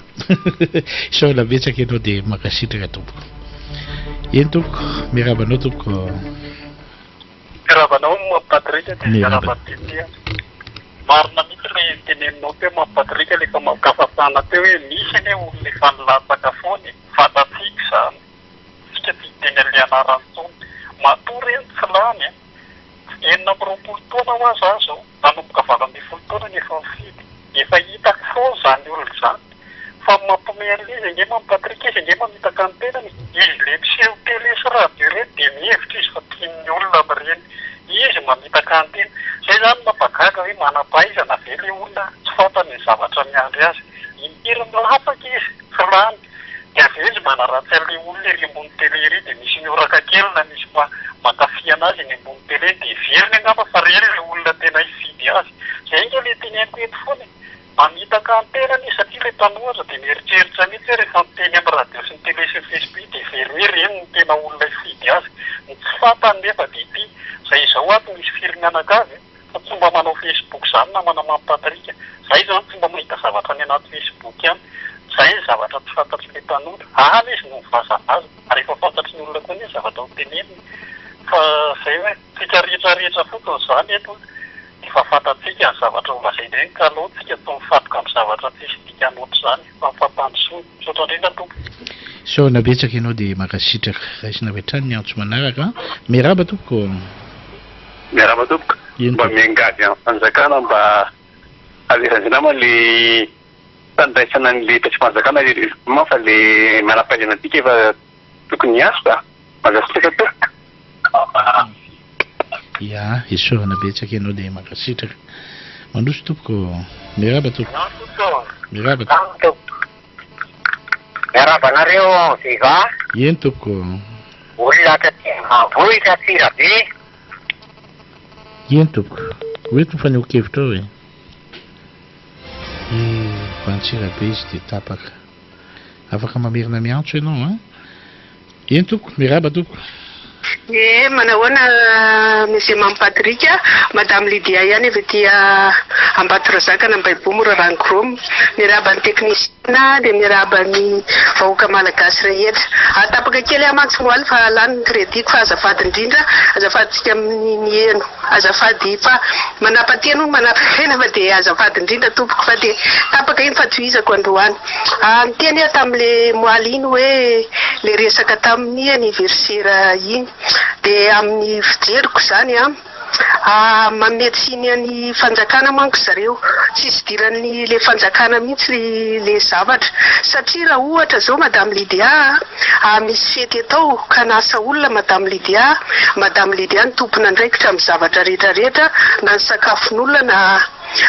isaorana betsaka ianao dia makasitraka tompoko eny tompoko mirabanao tompoko mirabanao mampatrika dia mirabatitya marina mihitsy le teneninao teo mampatrika lefa makafafana teo hoe misy ane olona efa nilatsaka foany fatatsika zany tsika titeny ale anaranytsony matory eny tsy lany enina amby roapolo taona ho azy azo nanomboka valo amby folo taona nefa mifidy efa hitako fao zany olona zany fa mampome an'izy nge mampatrika izy nge mamitaka ny tenany izy le miseho tele sy radio reny dia mihevitra izy fa tian'ny olona amin'ireny izy mamitaka ny tena zay zany mampagaga hoe manam-pahaizana ve le olona tsy fantany ny zavatra miandry azy impiry milapaka izy tsy lany dia ave izy manaratsy an'le olona ery ambony tele ery dia misy mioraka kely na misy makafy anazy eny ambony tele dia veriny angamba fa reny le olona tena hifidy azy zay nge le teneniko eto foany mamitaka ny tenany satria le tanohatra dia mieritreritra mihitsy rehefa miteny amin'ny radio sy ny tele sy ny facebook dia very hoe reny ny tena olona hifidy azy ny tsy fantany nefa dia ity zay izao ato misy firinanakazy fa tsy mba manao facebook zany na manao mampatrika zay zany tsy mba mahita zavatra ny anaty facebook ihany zay zavatra tsy fantatry le tanora ala izy no mivazana azy ary efa fantatry ny olona koa ny zavatra ho teneniny fa zay hoe tsika rehetrarehetra fotsiny zany eto efa fantatsika ny zavatra ho lazaineny ka aloha tsika to mifatoka amin'ny zavatra tsisy dika anoatra zany fa mifampandrosoa sotra indrindra tompo so nabetsaka ianao dia makasitraka raisina vetrany ny antso manaraka miaraba tompoko miaraba tompoka mba miangavy amin'ny fanjakana mba alesanjina moa le tandraisana an'le tsy fanjakana ma fa le miara-pahaizana atika efa tokony azo ka mazasitraka to ia esorana betsaka ianao le makasitraka mandroso tompoko miraba tompo miraba miarabanareo viva eny tompoko olona tatvohitra tsira be eny tompoko hoe tomfanokevitra ao e vantsira be izy de tapaka afaka mamerina miantso ianao a eny tompoko miraba tompoko manahoana monsieur Mampatrika madame Lydia ihany avy ety Ambatondrazaka Ambahibo Rarankrome miraba ny teknisiana dia miraba ny vahoaka malagasy rehetra atapaka kely amantsimoaly fa lany ny crédit fa azafady indrindra azafaditsika amin'ny mieno azafady fa manapateno manapatena fa dia azafady indrindra tompoko fa dia tapaka iny fa tohizako androany ny teny tamin'le moaly iny hoe le resaka tamin'ny anniversaire iny dia amin'ny fijeriko zany mametsiny ny fanjakana manko zareo tsisy dirany le fanjakana mihitsy le zavatra satria raha ohatra zao madame Lydia misy fety atao ka nasa olona madame Lydia ny tompona andraikitra amin'ny zavatra rehetrarehetra na ny sakafon'olona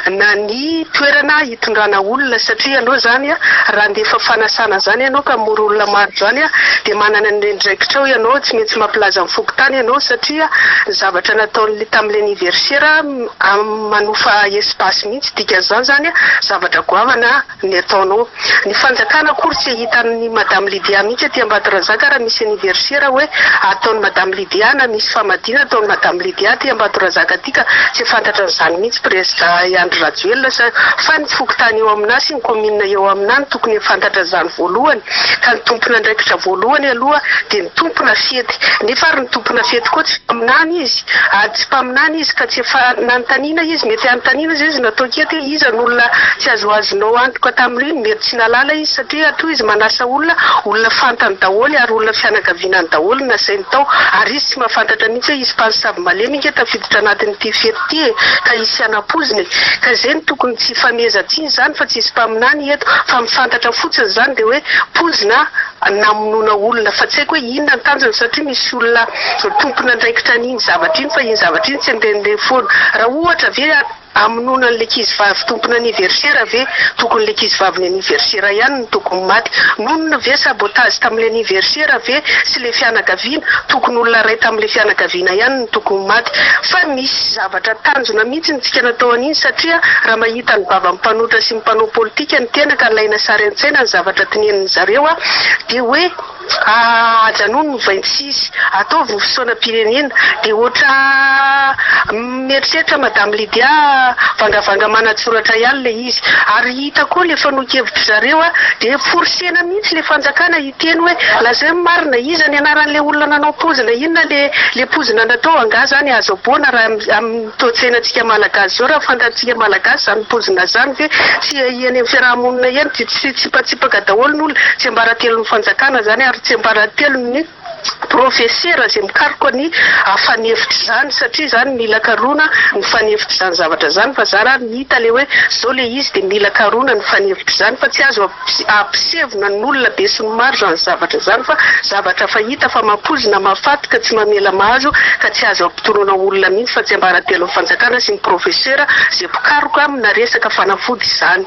na ny toerana hitondrana olona satria ianao zany raha ndefa fanasana zany ianao ka mora olona maro zany dia manana ny ndraikitra ao ianao tsy maintsy mampilaza ny fokotany ianao satria zavatra nataon'le tamin'le anniversaire manofa espace mihitsy dikan'izany zany zavatra goavana ny ataonao ny fanjakana kory tsy hitan'ny madame Lydia mihitsy aty Ambatondrazaka raha misy anniversaire hoe ataon'ny madame Lydia na misy famadina ataon'ny madame Lydia aty Ambatondrazaka aty ka tsy fantatra n'izany mihitsy président Andro Rajoelina fa ny fokotany eo aminay sy ny commune eo aminay tokony fantatra zany voalohany ka ny tompona andraikitra voalohany aloha dia ny tompona fety nefa ary ny tompona fety koa tsy mpaminany izy tsy mpaminany izy ka tsy efa nanontaniana izy mety anontaniana izy natao kety izy n'olona tsy azoazonao antoka tamin'ireny mety tsy nalala izy satria atoa izy manasa olona fantany daholo ary olona fianakavianany daholo nasainy tao ary izy tsy mahafantatra mihitsy hoe izy mpanosavy malemy inge tafiditra anatin'ity fety ty ka isy anapoziny ka zay ny tokony tsy famezatsiny zany fa tsisy mpaminany eto fa mifantatra fotsiny zany dia hoe pozina namonona olona fa tsy haiko hoe inona ny tanjony satria misy olona tompona andraikitra n'iny zavatra iny fa iny zavatra iny tsy andehandeha foana raha ohatra ve amonona ny lekizivavy tompona anniversaire ve tokony lekizivavy ny anniversaire ihany ny tokony maty nonona ve sabotage tamin'le anniversaire ve sy le fianakaviana tokony olona ray tamin'le fianakaviana ihany ny tokony maty fa misy zavatra tanjona mihitsy ny tsika natao an'iny satria raha mahita ny bava mmpanotra sy mpanao politika ny tena ka laina sary an-tsaina ny zavatra teneniny zareo dia hoe ajanono ny 26 ataovy ny fisoanam-pirenena dia ohatra mieritreritra madame Lydia vangavanga manatsoratra ihany le izy ary hita koa le fanokevitra zareo dia forsena mihitsy le fanjakana hiteny hoe lazay marina iza ny anaran'le olona nanao pozina inona le pozina natao anga zany azo aboana raha amin'ny toe-tsainantsika malagasy zao raha fantatsika malagasy zany pozina zany ve tsy eny amin'ny fiarahamonina ihany tsy tsipatsipaka daholo ny olona tsy ambaratelo ny fanjakana zany ary tsy ambaratelo ny professeur zay mikaroko ny fanefitra zany satria zany mila karona ny fanefitra zany zavatra zany fa za raha nihita le hoe zao le izy dia mila karona ny fanefitra zany fa tsy azo ampisevona ny olona be sy ny maro zany zavatra zany fa zavatra fahita fa mampozina mafatika tsy mamela mahazo ka tsy azo ampitoroana olona mihitsy fa tsy ambaratelo ny fanjakana sy ny professeur zay mpikaroko amina resaka fanafody zany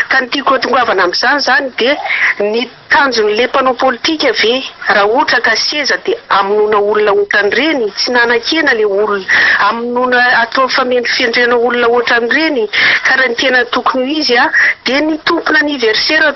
ka ny tiako tongavana amin'izany zany dia ny tanjon'le mpanao politika ve raha ohatra ka seza dia amonona olona ohatran'ireny tsy nanan-kena le olona amonona atao famendry fiendrena olona ohatran'ireny ka raha ny tena tokony izy dia ny tompona anniversaire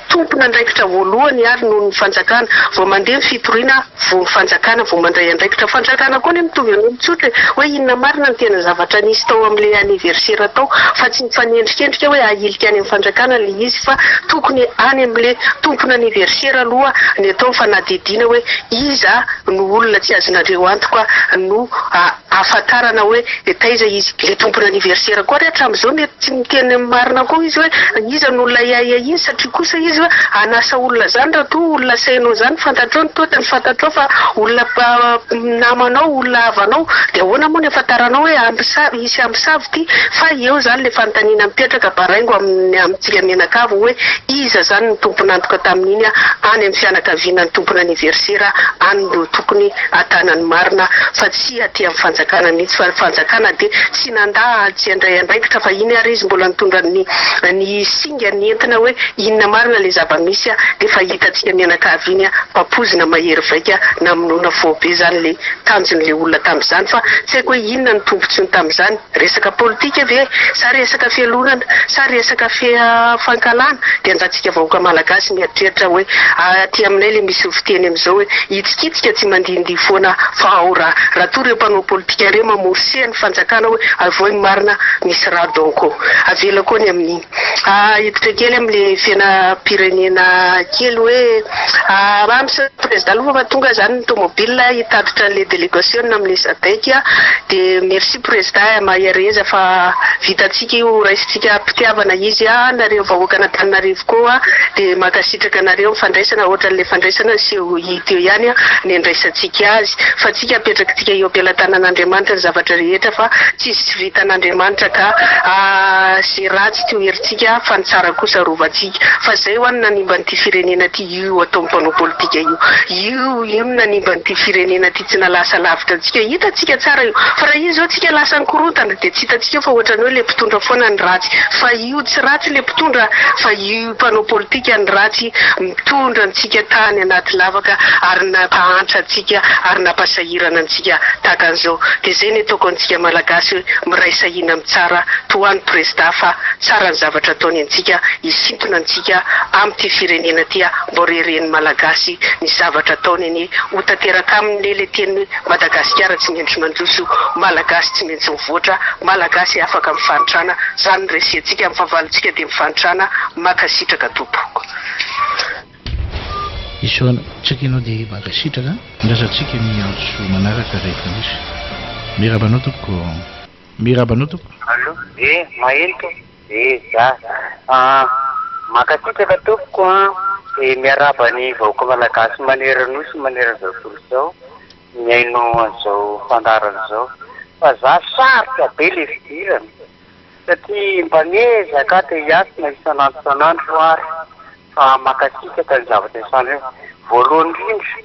tompona andraikitra voalohany ary noho ny fanjakana vao mandeha ny fitoriana vao ny fanjakana vao mandray andraikitra fanjakana koa ny mitovy an'olon-tsotra hoe inona marina ny tena zavatra nisy tao amin'le anniversaire tao fa tsy mifanendrikendrika hoe ahilika any amin'ny fanjakana le izy fa tokony any amin'le tompona anniversaire aloha ny atao mifanadidina hoe iza no olona tsy azonareo antoka no ahafantarana hoe taiza izy le tompona anniversaire koa rehetra amin'izao mety tsy miteny marina koa izy hoe iza no olona iaia izy satria kosa izy hoe anasa olona zany raha to olona sainao zany fantatrao ny toetany fantatrao fa olona namanao olona avanao dia ahoana moa ny afantaranao hoe isy ambisavy ty fa eo zany le fanontaniana mipetraka baraingo amintsika menakavo hoe iza zany ny tompona antoka tamin'iny any amin'ny fianakaviana ny tompona anniversaire any no tokony atanany marina fa tsy aty amin'ny fanjakana mihitsy fa fanjakana dia tsy nanda tsy andray andraikitra fa iny ary izy mbola nitondra ny singa ny entina hoe inona marina le zava-misy dia fa hitantsika menakavy iny papozina mahery vaika namonona fobe zany le tanjon'le olona tamin'izany fa tsy haiko hoe inona ny tombontsyny tamin'izany resaka politika ve sa resaka fialonana sa resaka fankalana dia anjatsika vahoaka malagasy mieritreritra hoe aty aminay le misy fiteny amin'izao hoe hitsikitsika tsy mandindy foana fa ao raha to reo mpanao politika reo mamorsehany fanjakana hoe avoa ny marina misy raha donko avela koa ny amin'iny hiditra kely amin'le fiainam-pirenena kely hoe amsa président aloha fa tonga zany ny tomobile hitatotra le délégation amin'le sadaika dia merci président mahiareza fa vitatsika io raisitsika mpitiavana izy nareo vahoaka an'Antananarivo koa dia makasitraka anareo mifandraisana ohatran'le fandraisana seho hita eo ihany ny andraisantsika azy fa tsika apetrakatsika eo ampelantanan'Andriamanitra ny zavatra rehetra fa tsisy vitan'Andriamanitra ka zay ratsy ty herintsika fa ny tsara kosa rovantsika fa zay ho any nanimba n'ity firenena ty io atao mpanao politika io nanimba n'ity firenena ty tsy nalasa lavitra antsika hitatsika tsara io fa raha io zao tsika lasa nykorontana dia tsy hitatsika fa ohatrany hoe le mpitondra foana ny ratsy fa io tsy ratsy le mpitondra fa io mpanao politika ny ratsy mitondra antsika tany anaty lavaka ary nampahantra antsika ary nampasahirana antsika tahaka an'izao dia zay ny ataoko antsika malagasy hoe miray sahina amin'ny tsara toany président fa tsara ny zavatra ataony antsika hisintona antsika amin'ity firenena ty mbo rereny malagasy ny zavatra ataony any ho tanteraka amin'le le teny Madagasikara tsy maintsy manjoso malagasy tsy maintsy mivoatra malagasy afaka mifanitrana zany resentsika mifavalintsika dia mifanitrana makasitraka topo isoana tsika ianao dia makasitraka ndrasantsika ny antso manaraka rehefa misy mirabanao tompoko mirabanao tompoko allo mahento za makasitraka tompoko dia miaraba ny vahoaka malagasy maneran'osy maneran'izao tontolo izao miaino an'izao fandarana izao fa za sarotra be le fidirana satria mba miezaka dia hiasina isan'andro ary fa makasitraka ny zavatra isany voalohany indrindra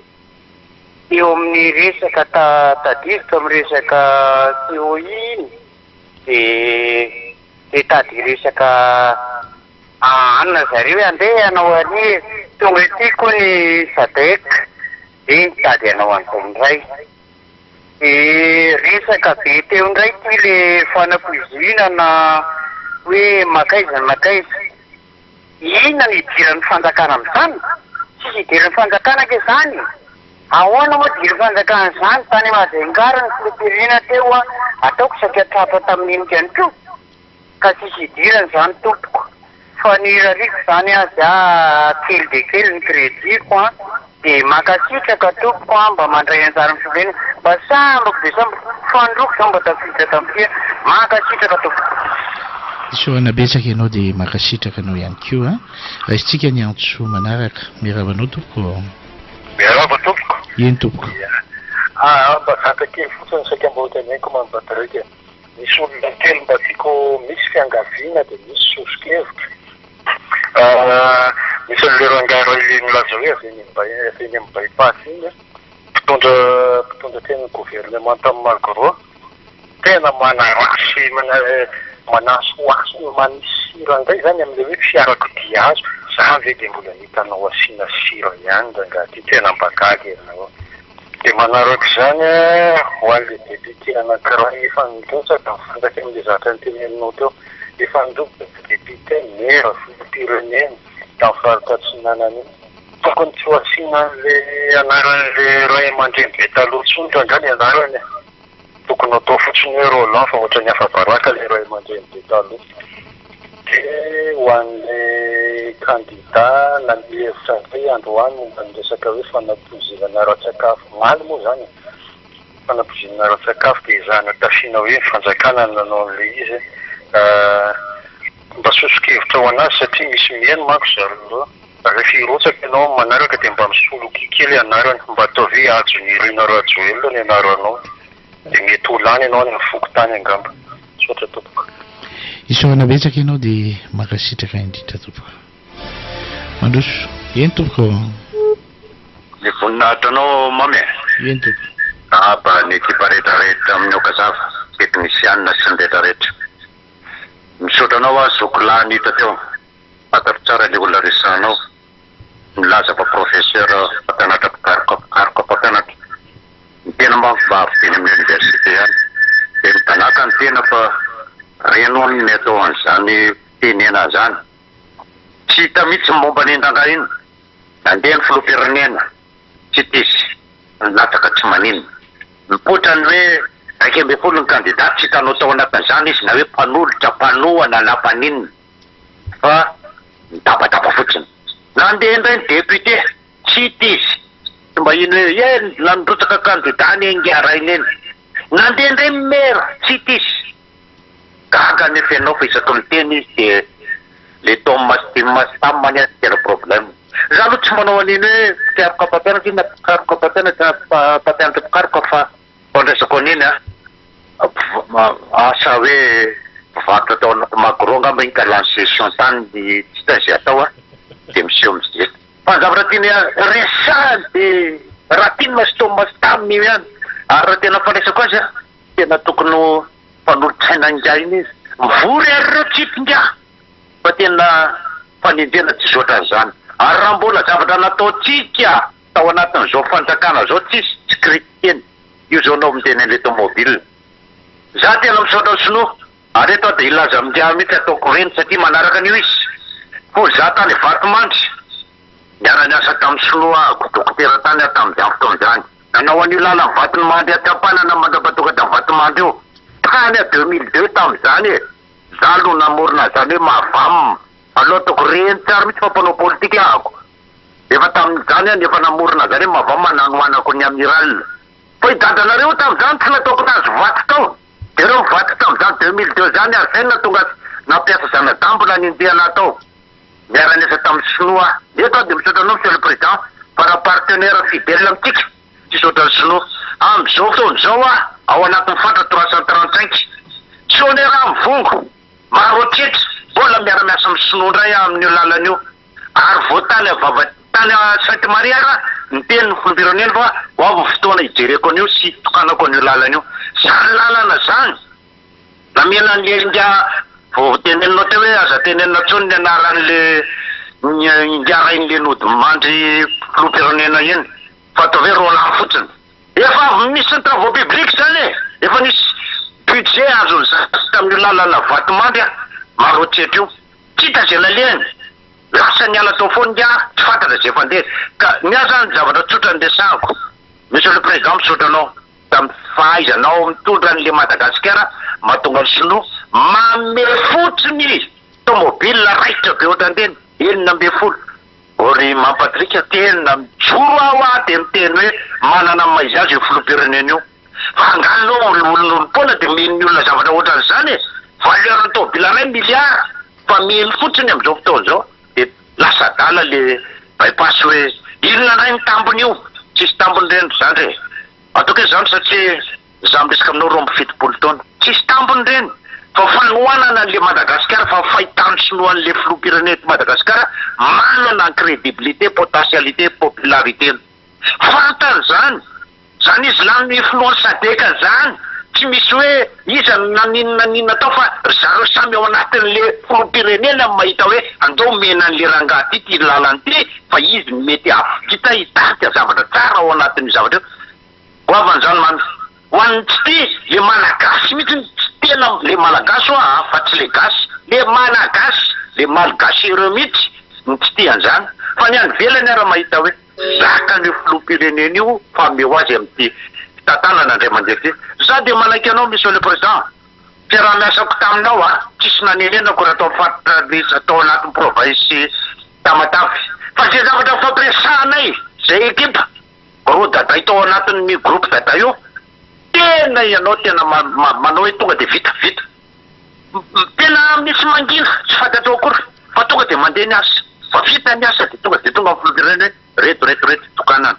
eo amin'ny resaka tadiditra amin'ny resaka CO iny dia tady resaka anona zareo andeha anao any tonga ity koa ny sadeka dia mitady anao an'izay indray resaka be teo indray ty le fanampoizinana hoe makaiza inona ny idiran'ny fanjakana amin'izany tsisy idiran'ny fanjakana ke zany ahoana moa diran'ny fanjakana zany tany Majungara ny filompirena teo ataoko saky atrapa tamin'iny kany to ka tsisy idirany zany tompoko fa ny rariko zany azy kely de kely ny créditko dia makasitraka tompoko mba mandray anjara amin'ny firenena mba sambako dia sambako fandroko zao mba tafiditra tamin'ity makasitraka tompoko isoana betsaka ianao dia makasitraka anao ihany koa raisitsika ny antso manaraka mirabanao tompoko miaraba tompoko eny tompoko mba zaka kely fotsiny saika mba hotanenko mambadraika misy olona kely mba tiako misy fiangaviana dia misy sosokevitra misy an'lerangaro milaza hoe aveny amin'ny bypass iny mpitondra tena gouvernement tamin'ny Malgro tena manarasy manasoasy manisy sira indray zany amin'ilay hoe fiarakodia azo za ve dia mbola hitanao asiana sira ihany da ty tena mbagagy ianao dia manaraka zany ho an'le député anankiray efa nidontsaka da mifandraka amin'le zavatra nyteneninao teo efa nidobika député maire filopirenena da mifaritra tsinanany tokony tsy ho asiana an'le anaran'le ray aman-dreny be taloha tsonitra andrany anarany tokony atao fotsiny hoe Roland fa ohatra ny hafa baraka le ray aman-dreny be taloha dia ho an'le kandida nanihevitra hoe androany momba ny resaka hoe fanapozivana ara-tsakafo maly moa zany fanapozivana ara-tsakafo dia izany tafiana hoe fanjakana nanao an'le izy mba sosokevitra ho anazy satria misy mihaino manko zareo rehefa irotsaka ianao manaraka dia mba misolo kikely anarany mba atao hoe ajo ny rinaro ajo elo ny anaro anao dia mety ho lany ianao ny mifoko tany angamba sotra tompoko. Isorana betsaka ianao dia makasitraka indrindra tompoko. Mandroso, eny tompoko. Ny voninahitra anao mamy. Eny tompoko. Ba ny ekipa rehetrarehetra amin'ny okazava teknisianina sy ny rehetrarehetra. Misaotra anao a zokolany hita teo. Fantaro tsara ilay olona resanao. Milaza fa professeur mpampianatra pikaroka mpampianatra. Ny tena mba teny amin'ny université ihany. Dia mitanaka ny tena fa reno ny atao an'izany tenena zany. Tsy hita mihitsy momba ny endanga iny. Nandeha ny filoham-pirenena. Tsy tisy. Nilatsaka tsy maninona. Mipotra ny hoe 120 ny kandidaty tsy hitanao tao anatin'izany izy na hoe mpanolotra mpanohana na mpaninona. Fa midabadaba fotsiny. Nandeha indray ny député tsy hita izy. Tsy mba ino hoe nanotrotsaka kandidany engara iny eny. Nandeha indray maire tsy hita izy. Gaga nefa ianao fa isaky ny teny izy dia le tommastamany azy tena problème. Za aloha tsy manao an'iny hoe pikaroka mpampianatra iny na pikaroka mpampianatra mpampianatra pikaroka fa fandraisako an'iny asa hoe mpivarotra atao anaty magro angamba iny ka lany session tany ny tsy taizay atao dia miseho amizay. Fa ny zavatra tiany resany dia raha tiany mastomastamy ihany. Ary raha tena fandraisako azy tena tokony mpanolotsaina nga iny izy. Mivory ary ireo tsy hitinga. Fa tena fanindrena tsy zoatra an'izany. Ary raha mbola zavatra nataotsika tao anatin'izao fanjakana zao tsisy tsy kritikeny. Io zao anao miteny an'ilay tomobile. Za tena misaotra sinoa. Ary eto dia ilaza amin'izay mihitsy ataoko reny satria manaraka an'io izy. Fa za tany vatomandry. Niara-niasa tamin'ny sinoa dokotera tany tamin'izany fotoan'izany. Nanao an'io lala ny vatony mandry atapana mandrapatonga tamin'ny vatomandry io. Tany 2002 tamin'izany e. Za aloha namorona zany hoe mahavamina. Aloha toko reny tsara mihitsy fampanao politika ahako. Efa tamin'izany efa namorona zany hoe mahavamina nanoanako ny amiral. Fa idadanareo tamin'izany tsy nataoko nazy vaty tao. Ireo vaty tamin'izany 2002 zany ary zay natonga nampiasa zanadambona ny indiana tao. Miara-niasa tamin'ny sinoa. Eto dia misaotra anao monsieur le président para partenaire fidèle amintsika. Tsy saotra ny sinoa. Amin'izao fotoan'izao ao anatin'ny fatra 335. Tsy ho raha mivongo. Maro hatretra. Mbola miara-miasa amin'ny sinoa indray amin'io lalana ary voatany tany Sainte Marie ny teny ny filohampirenena fa ho avy fotoana hijereko an'io sy tokanako an'io lalana io. Zany lalana zany. Namena n'le vao teneninao teo hoe aza tenenina tsony ny anaran'le ingara iny le nody mandry filohampirenena iny. Fa atao hoe Roland fotsiny. Efa avy misy ny travaux publics zany e. Efa nisy budget azony tamin'io lalana vatomandry maro hatretra io. Tsy hita zay laleny. Lasa niala tao foana tsy fantatra zay fandeha. Ka miasa ny zavatra tsotra ndesahako. Monsieur le président misaotra anao tamin'ny fahaizanao mitondra an'le Madagasikara mahatonga ny sinoa mame fotsiny tomobile raitra be ohatrandeny 12. Ory mampatrika tena mijoro aho dia miteny hoe manana maizazy io filoham-pirenena io. Fa angalinao olon'olom-poana dia mihiny olona zavatra ohatran'izany e. Valeur ny tomobile ray milliard. Fa mihiny fotsiny amin'izao fotoan'izao. Lasa dala le bypass hoe inona nay ny tambony io. Tsisy tambony reny zany re. Ataoko izany satria za miresaka aminao 27 taona. Tsisy tambony reny. Fa fanohanana an'le Madagasikara fa fahitany sinoan'le filoham-pirenena eto Madagasikara manana ny crédibilité, potentialité, popularité. Fantany zany. Zany izy lany influence adeka zany. Tsy misy hoe iza naninona tao fa zareo samy ao anatin'le filoham-pirenena mahita hoe andao mena an'le rangahy ty lalany ty fa izy mety avita hitarika zavatra tsara ao anatin'ny zavatra io. Hoavan'izany mamy. Ho an'ny tsy ty le malagasy mihitsy tsy tena le malagasy fa tsy le gasy. Le malagasy, le malgasy ireo mihitsy ny tsy ty an'izany. Fa ny any velany ara mahita hoe zaka ny filoham-pirenena io fa meo azy amin'ity tantanana indray mandeha ty. Za dia manaiky anao monsieur le président. Fiaraha-miasako taminao tsisy nanenenako raha atao fantatra atao anatin'ny province tamatavy fa zay zavatra fampiresanay zay ekipa ro daday tao anatin'ny groupe daday io tena ianao tena manao hoe tonga de vita tena misy mangina tsy fantatrao akory fa tonga de mandeha ny asa fa vita ny asa de tonga filodireny reto tokanana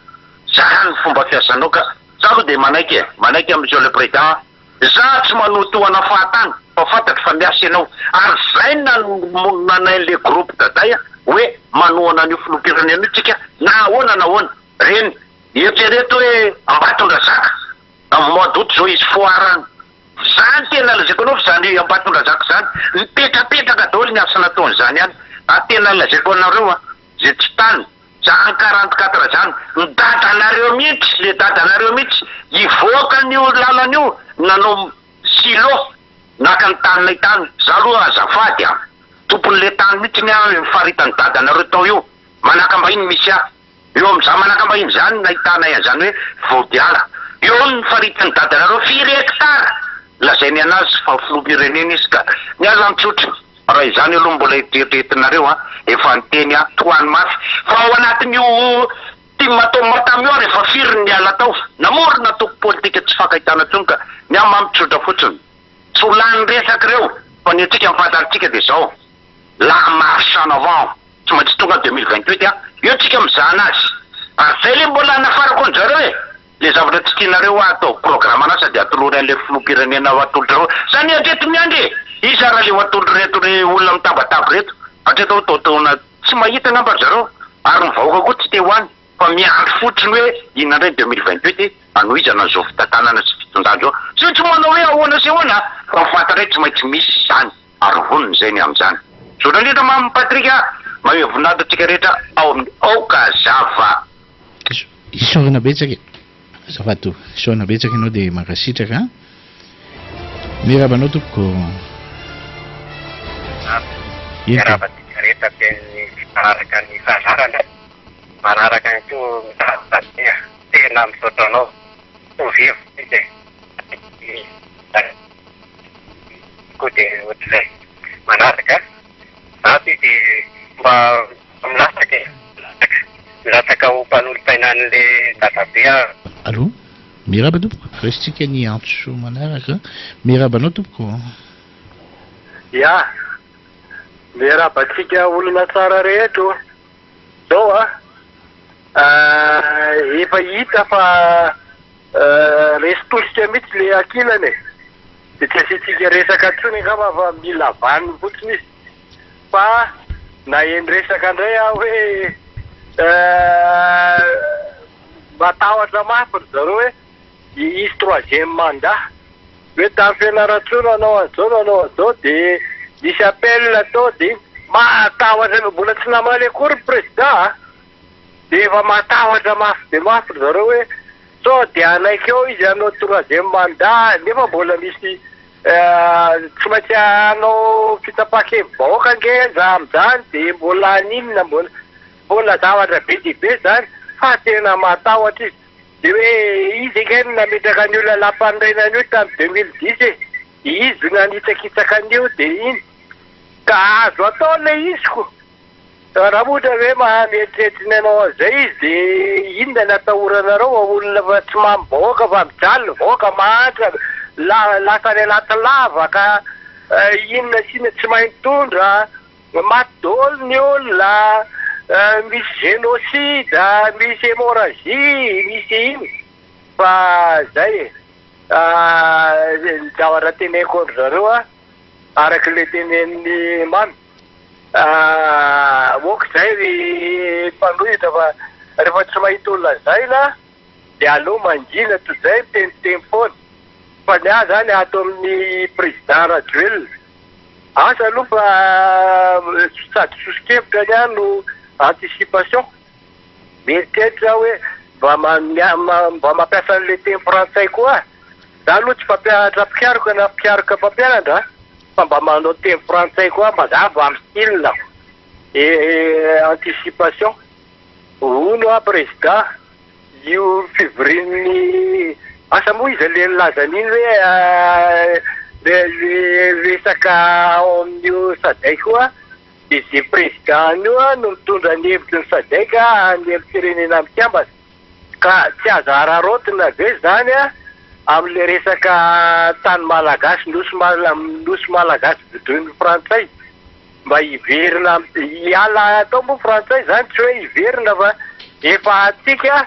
zany fomba fiasanao ka za aloha de manaiky monsieur le président za tsy manotoana fahatany fa fantatry fa miasa ianao ary zay nanay le groupe daday hoe manoana an'io filoham-pirenena io tsika na ahoana reny eritrereto hoe Ambatondrazaka amin'ny mois d'août zao izy foarany zany tena lazaiko anao fa zany Ambatondrazaka zany mipetrapetraka daholo ny asa nataony zany ihany tena lazaiko anareo zay tsy tany zany 44 zany ny dadanareo mihitsy le dadanareo mihitsy ivoaka n'io lalana io nanao silo naka ny taninay tany za aloha azafady tompon'le tany mihitsy ny mifaritany dadanareo tao io manakambahiny misy eo am'za manakambahiny zany nahitanay an'izany hoe Vodiala eo ny faritany dadanareo 4 hectara lazainy anazy fa filoham-pirenena izy ka miala mitsotra raha izany aloha mbola eritreretinareo efa niteny toany mafy fa ao anatin'io timatao matamio rehefa firy ny ala tao namorona toko politika tsy fakahitana tsony ka miamampitrotra fotsiny tsy ho lany resaky reo fa ny atsika mifantaritsika de zao la marche en avant tsy maintsy tonga 2028 io tsika mizana azy ary zay le mbola nafarako anjareo le zavatra tsy tianareo atao programmana sady atolory an'le filoham-pirenena atolotrareo zany atreto miandry izy raha le atolo reto le olona mitabataba reto atreto taotona tsy mahita namba zareo ary mivahoaka koa tsy te hoany fa miandry fotsiny hoe inandray 2028 anohizana zao fitantanana sy fitondandro zay tsy manao hoe ahoana sy ahoana fa mifantatra tsy maintsy misy zany ary vonony zay ny am'izany zora indrindra mamy Patrika mahe vonady atsika rehetra ao amin'ny Okazava isorana betsaka zafato isorana betsaka ianao de makasitraka mirabanao tompoko miaravatika rehetra teny manaraka ny fahazarana manaraka ny to mitazatania tena misaotra anao ovevy koa de ohatr'izay manaraka zaty de mba milasaka ho mpanolo-painan'le dadabe alo miraba tompoko resitsika ny antso manaraka mirabanao tompoko miarabatsika olona tsara rehetra zao efa hita fa resy tosika mihitsy le ankilany de tsy asitsika resaka tsony angamba fa mila vaniny fotsiny izy fa na eny resaka indray hoe matahotra mafy ry zareo hoe izy 3e mandat hoe tamin'ny fianaratsony anao azao de misy appel atao de matahotra mbola tsy namaly akory président de efa matahotra mafy de mafy ry zareo hoe sao de anaiky eo izy anao 3e mandat nefa mbola misy tsy maintsy anao fitapake-bahoaka nge za am'izany de mbola aninona mbola zavatra be de be zany fa tena matahotra izy de hoe izy ekeny nametraka ny olona lampandraina an'io tamin'ny 2010 izy nanitsakitsaka an'io de iny ka azo atao le izy ko raha ohatra hoe mameritreritry anao zay izy de inona natahoranareo olona fa tsy mamboaka fa mijaly voaka mahatra lasa ny anaty lava ka inona sina tsy mahay mitondra maty daholo ny olona misy génocide misy hémorragie misy iny fa zay ny zavatra teneko andry zareo araky le tenen'ny mamy oka zay mpanohitra fa rehefa tsy mahita olona zay na de aloha mangina to zay miteniteny foana fa ny ahy zany ato amin'ny président Rajoelina asa aloha fa sady sosikevitra ny any no anticipation mieritreritry hoe mba mampiasa an'le teny frantsay koa za aloha tsy fampianatra mpiaraka na mpiaraka mpampianatra fa mba manao teny frantsay koa mba za mba amin'ny style anticipation ono président io fivorian'ny asa moa izy le nilaza an'iny hoe resaka ao amin'io saday koa dia izay président io a no mitondra ny hevitry ny Sadaika ny firenena mikambana ka tsy azo ararotina ve zany a amin'le resaka tany malagasy nosy malagasy vodoin'ny frantsay mba hiverina hiala atao moa frantsay zany tsy hoe hiverina fa efa atsika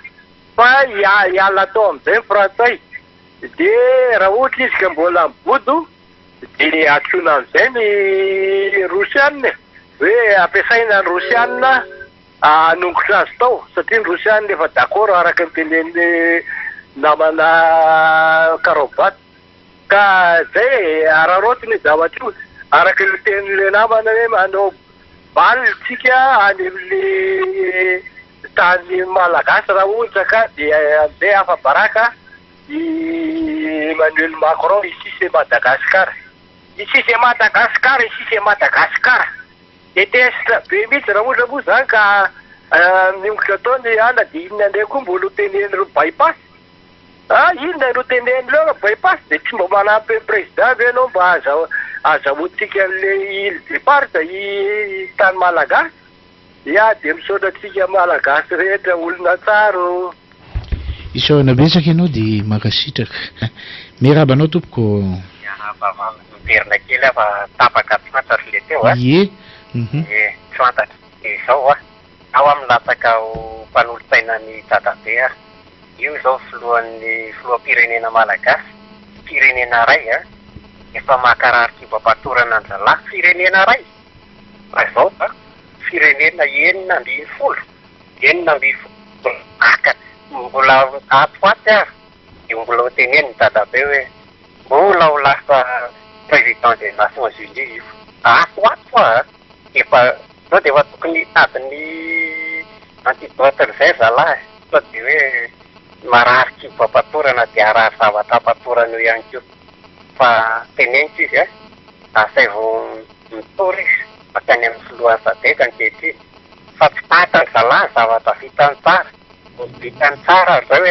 fa hiala atao amin'izay ny frantsay dia raha ohatra izy ka mbola mibodo dia atsoina amin'izay ny rosianina hoe ampiasaina ny rosianina anongotra azy tao satria ny rosianina efa d'accord araka ny tenen'ny namana Karobat ka zay ararotina zavatra io araka ny tenin'le namana hoe manao balitsika any amin'le tany malagasy raha ohatra ka dia amin'izay hafa baraka Emmanuel Macron ici c'est Madagascar deteste be mihitsy raha ohatra moa zany ka niongotra tao ny ana dia inona indray koa mbola tenen'ireo bypass inona no tenen'ireo bypass dia tsy mba manampy ny président ve anao mba azahoantsika an'le ile depart tany malagasy dia misaotra antsika malagasy rehetra olona tsara isaona betsaka ianao dia makasitraka miarabanao tompoko miverina kely fa tapaka tsy fantatra le teo ie tsy fantatra izao ao amin'ny latsaka ho mpanolotsaina ny dadabe io izao filoha-pirenena malagasy firenena ray efa mahakarary kibapatorana anjalahy firenena ray fa izao firenena enina ambin'ny folo aka mbola atoaty dia mbola hoteneny dadabe hoe mbola ho lasa président des Nations Unies io atoaty fa efa sao dia efa tokony tadiny antidotre zay zalahy sao dia hoe marary kibapatorana dia arary zavatra apatorana eo ihany koa fa teneniko izy asay vao mitory izy makany amin'ny filohan'ny Sadeka ankehitriny fa tsy tatany zalahy zavatra vitany tsara vitany tsara zao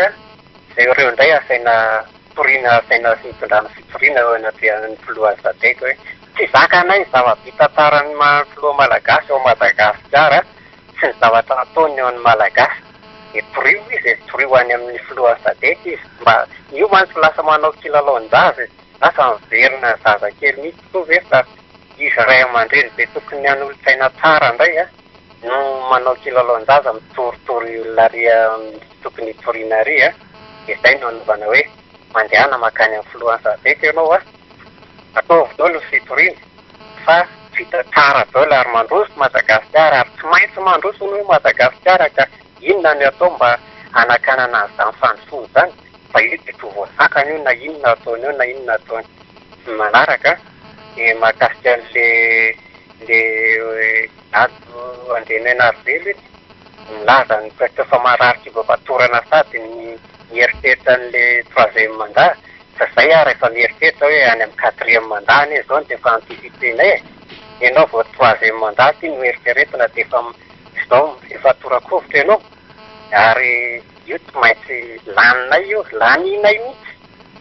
zay ireo indray asaina toriana asaina fitondrana fitoriana eo anaty filohan'ny Sadeka hoe tsy zakanay ny zava-bita tsara ny filoha malagasy ao Madagasikara sy ny zavatra ataony eo amin'ny malagasy dia torio izy torio any amin'ny filohan'ny Sadeka izy mba io mantsy lasa manao kilalaon-jaza lasa miverina zazakely mihitsy koa ve fa izy ray aman-dreny dia tokony an'olotsaina tsara indray no manao kilalaon-jaza mitoritory olona ry tokony hitoriana ry dia izay no anaovana hoe mandehana makany amin'ny filohan'ny Sadeka ianao ataovy daholo ny fitoriana fa vita tsara daholo ary mandroso Madagasikara ary tsy maintsy mandroso ny hoe Madagasikara ka inona ny atao mba anakanana azany fandrosoana zany fa io dia toa voasakana io na inona ataony io na inona ataony manaraka dia mahakasika le ado andrenenarively milaza ny presque fa marary kibapatorana sady ny mieritreritra an'le troisième mandat fa zay rehefa mieritreritra hoe any amin'ny quatrième mandat any zao dia efa anticipenay ianao vao troisième mandat ty no eritreretina dia zao efa torakovitra ianao ary io tsy maintsy laninay io laninay mihitsy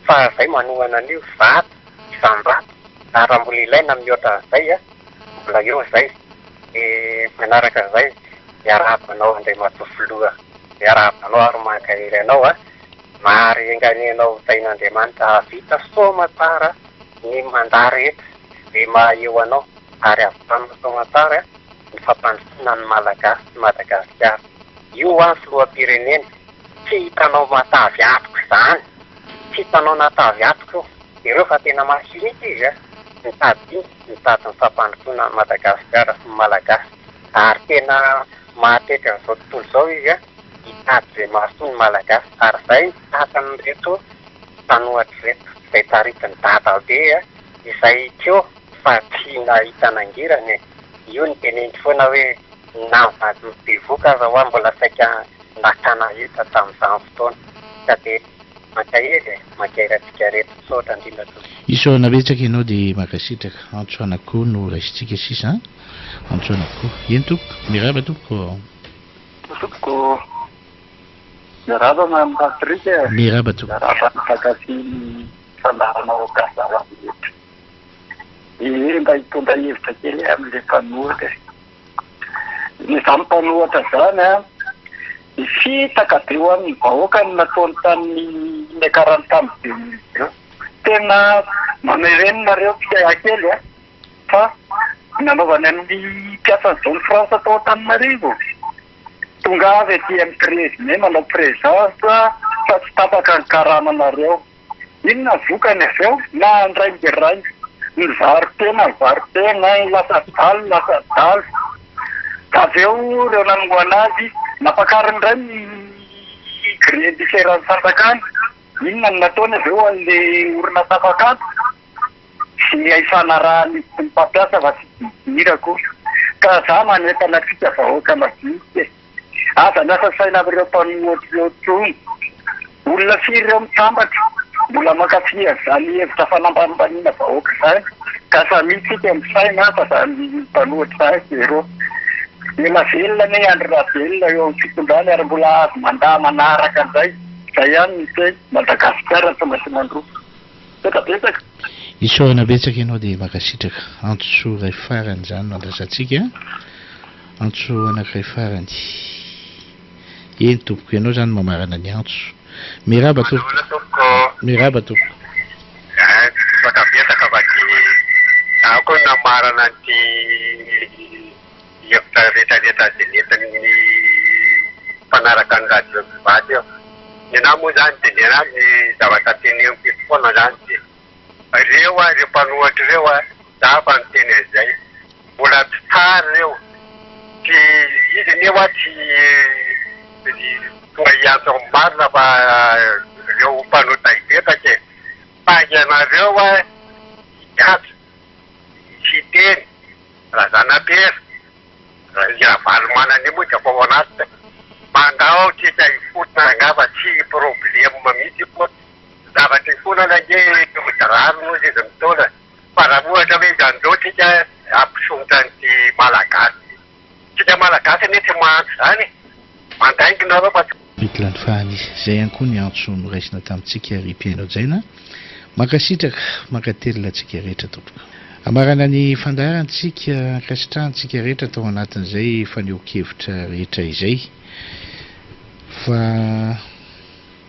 fa zay manohana an'io zato isanjato ary raha mbola ilaina mihoatra an'izay mbola eo zay manaraka an'izay iarabanao andray matofiloha iarabanao ary mankahery anao mary enganenao tain'Andriamanitra vita soma tsara ny mandat rehetra dia maha-eo anao ary avy tamina soma tsara ny fampandrosoana ny malagasy Madagasikara io filoha-pirenena tsy hitanao matavy atoko izany tsy hitanao natavy atoko ireo fa tena masinity izy mitady ny fampandrosoana ny Madagasikara sy ny malagasy ary tena matetika an'izao tontolo izao izy hitady izay mahasoa ny malagasy ary izay tatany reto tanohatry reto izay taritiny dadabe izay keo fa tsy nahita nangirany io ny teneniko foana hoe navady mibevoka aza hoa mbola saika nakana hita tamin'izany fotoana ka dia makaheratsika reto misaotra indrindra to isaona betsaka ianao dia makasitraka antsoana koa no raisitsika sisa antsoana koa eny tompoko miraba tompoko tompoko miraba Patrika miraba tompoko miraba mikakasy fandaranao gasy mba hitondra hevitra kely amin'ilay mpanohitra ny zany mpanohatra zany a fitaka be ho amin'ny vahoaka ny nataony tamin'ny akarany tamin'ny be eo tena mamerenonareo mpiakely a fa nanaovany amin'ny mpiasan'izao ny fransa tao Antananarivo tonga avy aty amin'ny président manao présence fa tsy tapaka ny karamanareo inona vokany avy eo na andraingiray ny varitena lasa daly avy eo reo nanongoana azy napakariny ray ny gré différence fanjakana inona ny nataony avy eo an'le orina tafakato sy aifanarahany ny mpampiasa fa tsy dirako ka za manentana tsika vahoaka madinika aza miasa saina amireo mpanohatra tsony olona firy reo mitambatra mbola mankafy zany hevitra fanambanimbanina vahoaka zany ka samitsika misaina fa zany mpanohatra zany zero ela velona ne andro raha velona eo amin'ny fitondrany ary mbola azo mandaa manaraka an'izay zay ihany misy Madagasikara tonga sy mandroa betsaka isorana betsaka ianao dia makasitraka antso ray farany zany no andrasantsika antso anankiray farany eny tompoko ianao zany mamarana ny antso miraba tompo baka betaka fa di ako namarana ty hevitra rehetrarehetra zay nentin'ny mpanaraka ny radio vivady eo nena moa zany de nena ny zavatra teny ampiso foana zany de reo mpanohatra reo za fa nyteny an'izay mbola tsy tary reo ty izy neo ty tonga hiantso marina fa reo mpanohitra ibetaka fa ianareo hiatso tsy teny raha zanapera iravalomana moa de fa ao anaty mandao tsika ifotona angava tsy problema mihitsy po zavatra ifonana nge midrarano moa izy mitona fa raha ohatra hoe andeo tsika ampisongotra nyty malagasy tsika malagasy ane tsy mahanto zany mandainginareo fa mitilany fahany zay ihany koa ny antso noraisina tamintsika ry-piainao jaina makasitraka makatelona tsika rehetra tompoko amarana ny fandaharantsika ankasitrahantsika rehetra tao anatin'izay faneho-kevitra rehetra izay fa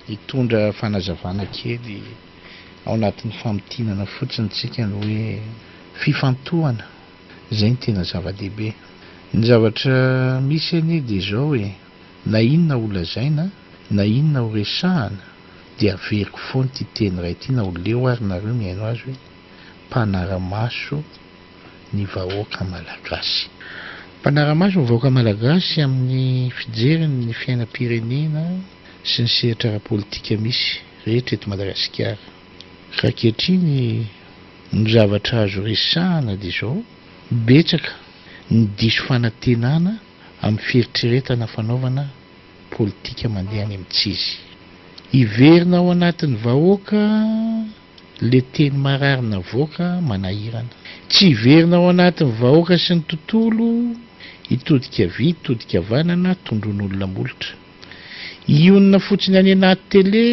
hitondra fanazavana kely ao anatin'ny famitinana fotsiny tsika ny hoe fifantohana zay ny tena zava-dehibe ny zavatra misy anie dia zao hoe na inona ho lazaina na inona ho resahana dia averiko foany ty teny ray ty na ho leo ary nareo mihaino azy hoe mpanara-maso ny vahoaka malagasy mpanara-maso ny vahoaka malagasy amin'ny fijeriny ny fiainam-pirenena sy ny sehatra ara-politika misy rehetra eto Madagasikara raha kehitriny ny zavatra azo resahana dia zao betsaka ny diso fanantenana amin'ny fieritreretana fanaovana politika mandeha any amin'tsizy iverina ao anatin'ny vahoaka le teny mararina voaka manahirana tsy iverina ao anatin'ny vahoaka sy ny tontolo hitodika vy hitodika vanana tondron'olona molotra ionina fotsiny any anaty tele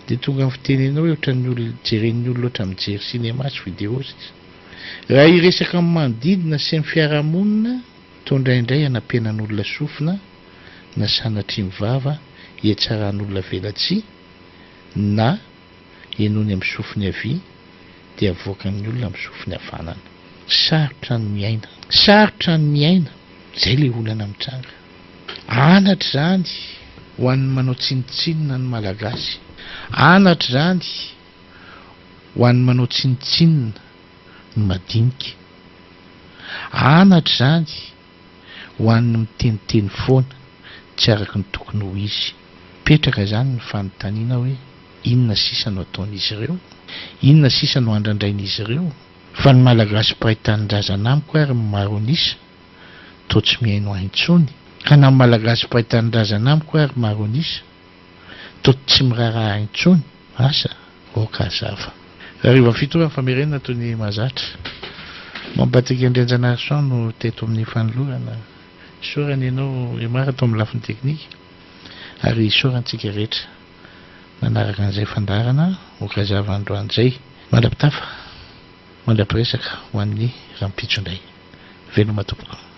dia tonga amin'ny fitenenao ohatran'ny olona jeren'ny olona oatra mijery sinema sy video raha iresaka amin'ny manodidina sy ny fiarahamonina tondraindray anampianan'olona sofina na sanatry mivava hiatsaran'olona velatsy na enony amin'ny sofiny avy dia avoakan'ny olona amin'ny sofiny havanana sarotra ny miaina zay le olana mitranga anatra zany ho an'ny manao tsinitsinina ny malagasy anatra zany ho an'ny manao tsinitsinina ny madinika anatra zany ho an'ny miteniteny foana tsy araka ny tokony ho izy petraka zany ny fanontaniana hoe inona sisa no ataon'izy ireo inona sisa no andrandrain'izy ireo fa ny malagasy mpahitanin-drazana amiko ary maro anisa to tsy mihaino aintsony ka na malagasy mpahitanin-drazana amiko ary maro anisa to tsy miraraha aintsony asa okazava raha riva fitoa famerenana toy ny mahazatra mampatika andrianjanahary no teto amin'ny fanolorana isorany ianao remara atao amin'ny lafiny teknika ary isorantsika rehetra nanaraka an'izay fandarana okazava androan'izay mandrapitafa mandrapiresaka ho an'ny rampitsondray veloma tompoko